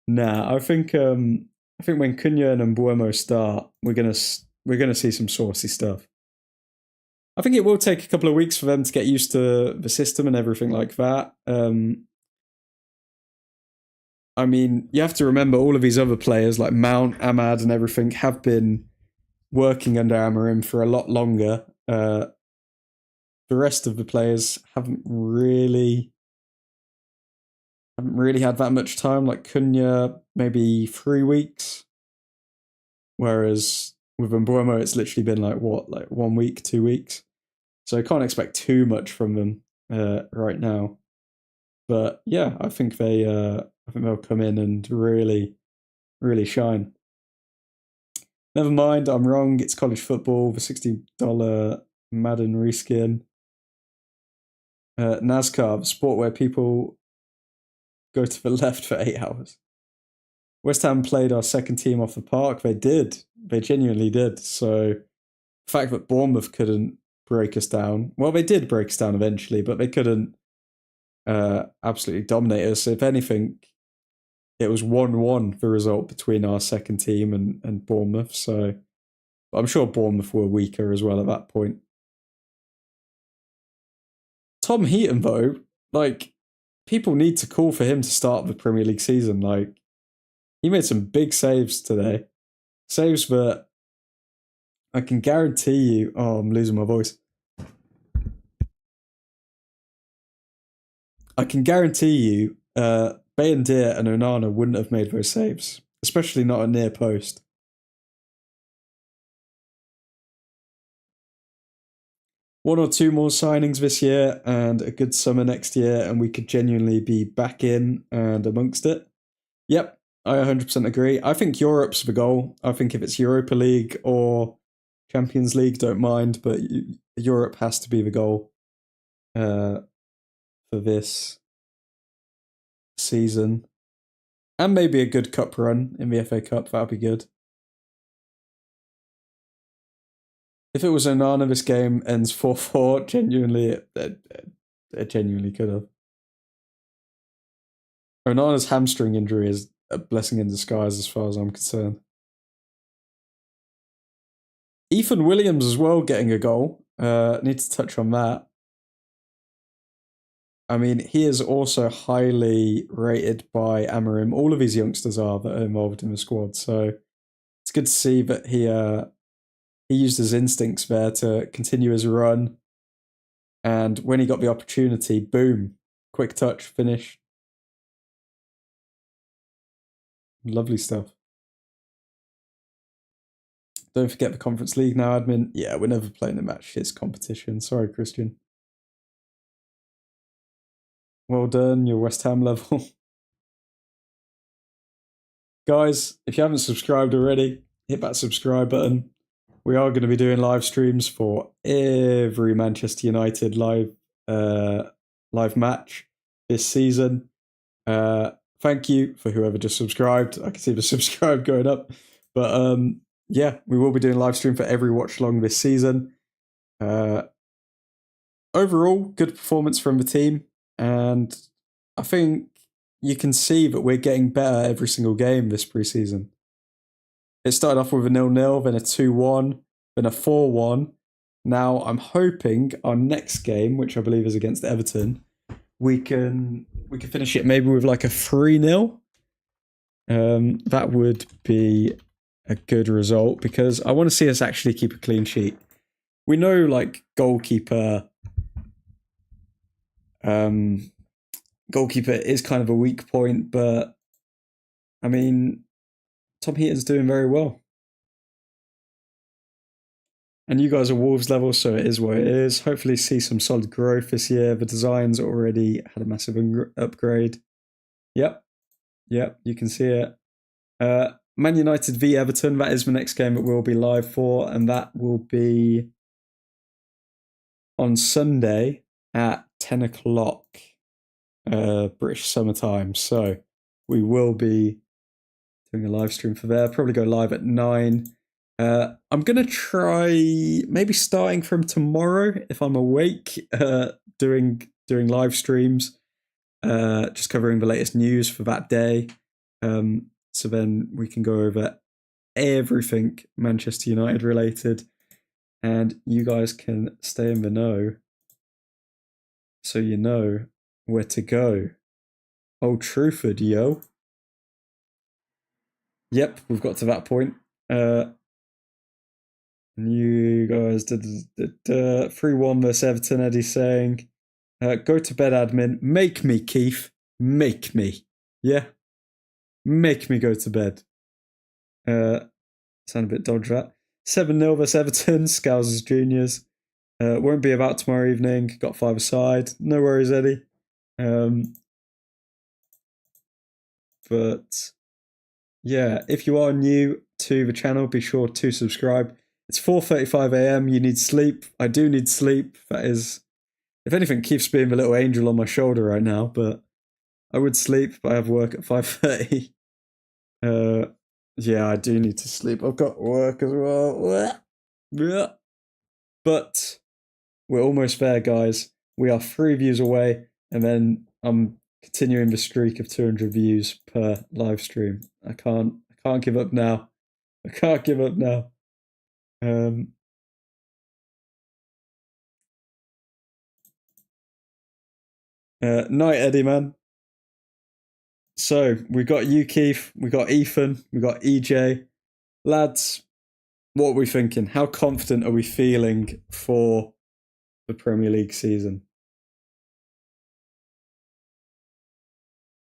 Nah, I think when Cunha and Mbeumo start, we're gonna see some saucy stuff. I think it will take a couple of weeks for them to get used to the system and everything like that. I mean, you have to remember all of these other players like Mount, Ahmad, and everything have been working under Amorim for a lot longer. The rest of the players haven't really had that much time. Like Cunha, maybe 3 weeks. Whereas with Mbeumo, it's literally been like 1 week, 2 weeks. So I can't expect too much from them right now. But yeah, I think they'll come in and really, really shine. Never mind, I'm wrong. It's college football, the $60 Madden reskin. NASCAR, the sport where people go to the left for 8 hours. West Ham played our second team off the park. They did. They genuinely did. So the fact that Bournemouth couldn't break us down. Well, they did break us down eventually, but they couldn't absolutely dominate us. If anything, it was 1-1 the result between our second team and Bournemouth. So I'm sure Bournemouth were weaker as well at that point. Tom Heaton, though, like, people need to call for him to start the Premier League season. Like, he made some big saves today. Saves that I can guarantee you... Oh, I'm losing my voice. I can guarantee you Bayindir and Onana wouldn't have made those saves, especially not a near post. One or two more signings this year and a good summer next year, and we could genuinely be back in and amongst it. Yep, I 100% agree. I think Europe's the goal. I think if it's Europa League or Champions League, don't mind, but Europe has to be the goal for this season. And maybe a good cup run in the FA Cup, that'd be good. If it was Onana, this game ends 4-4, genuinely, it genuinely could have. Onana's hamstring injury is a blessing in disguise as far as I'm concerned. Ethan Williams as well getting a goal. Need to touch on that. I mean, he is also highly rated by Amorim. All of his youngsters are that are involved in the squad. So it's good to see that he used his instincts there to continue his run. And when he got the opportunity, boom, quick touch, finish. Lovely stuff. Don't forget the Conference League now, admin. Yeah, we're never playing the match his competition. Sorry, Christian. Well done, your West Ham level. Guys, if you haven't subscribed already, hit that subscribe button. We are going to be doing live streams for every Manchester United live match this season. Thank you for whoever just subscribed. I can see the subscribe going up. But yeah, we will be doing live stream for every watch along this season. Overall, good performance from the team. And I think you can see that we're getting better every single game this preseason. It started off with a 0-0, then a 2-1, then a 4-1. Now I'm hoping our next game, which I believe is against Everton, we can finish it maybe with like a 3-0. That would be a good result because I want to see us actually keep a clean sheet. We know like goalkeeper is kind of a weak point, but I mean, Tom Heaton's doing very well. And you guys are Wolves level, so it is what it is. Hopefully see some solid growth this year. The designs already had a massive upgrade. Yep, you can see it. Man United v Everton, that is the next game that we'll be live for, and that will be on Sunday at 10 o'clock British summertime. So we will be doing a live stream for there. Probably go live at 9. I'm going to try maybe starting from tomorrow if I'm awake, doing live streams, just covering the latest news for that day. So then we can go over everything Manchester United related and you guys can stay in the know so you know where to go. Old Truthford, yo. Yep, we've got to that point. You guys did 3-1 versus Everton. Eddie's saying, go to bed, admin. Make me, Keith. Make me. Yeah. Make me go to bed. Sound a bit dodgy, that. 7-0 versus Everton. Scousers Juniors. Won't be about tomorrow evening. Got 5 aside. No worries, Eddie. But yeah, if you are new to the channel, be sure to subscribe. It's 4:35 a.m. You need sleep. I do need sleep. That is, if anything, Keith's being the little angel on my shoulder right now. But I would sleep, but I have work at 5:30. Yeah, I do need to sleep. I've got work as well. But we're almost there, guys. We are 3 views away, and then I'm continuing the streak of 200 views per live stream. I can't give up now. I can't give up now. Night, Eddie, man. So we got you, Keith. We got Ethan. We got EJ. Lads, what are we thinking? How confident are we feeling for the Premier League season?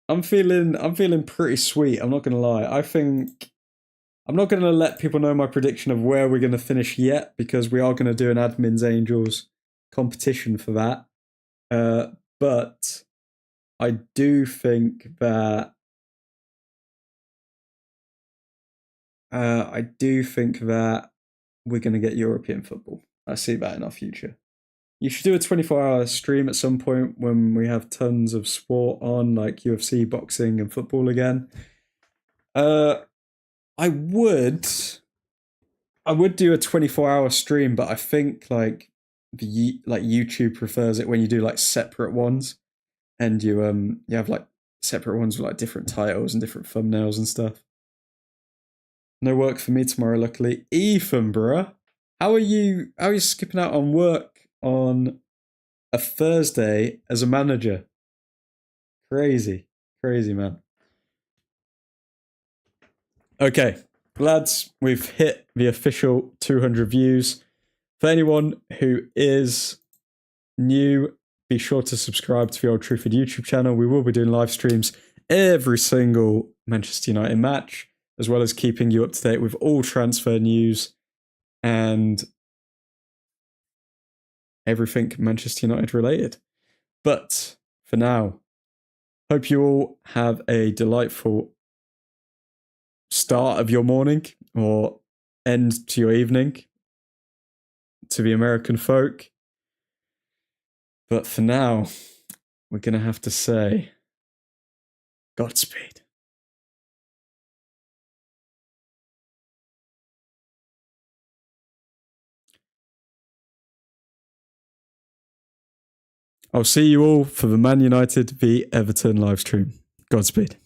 I'm feeling pretty sweet. I'm not gonna lie. I think I'm not gonna let people know my prediction of where we're gonna finish yet because we are gonna do an Admin's Angels competition for that. But I do think that we're gonna get European football. I see that in our future. You should do a 24-hour stream at some point when we have tons of sport on, like UFC, boxing, and football again. I would do a 24-hour stream, but I think like YouTube prefers it when you do like separate ones, and you have like separate ones with like different titles and different thumbnails and stuff. No work for me tomorrow, luckily. Ethan, bruh, how are you skipping out on work on a Thursday as a manager? Crazy, man. Okay, lads, we've hit the official 200 views. For anyone who is new, be sure to subscribe to the Old Truthford YouTube channel. We will be doing live streams every single Manchester United match, as well as keeping you up to date with all transfer news and everything Manchester United related. But for now, hope you all have a delightful start of your morning or end to your evening to the American folk. But for now, we're going to have to say Godspeed. I'll see you all for the Man United v Everton live stream. Godspeed.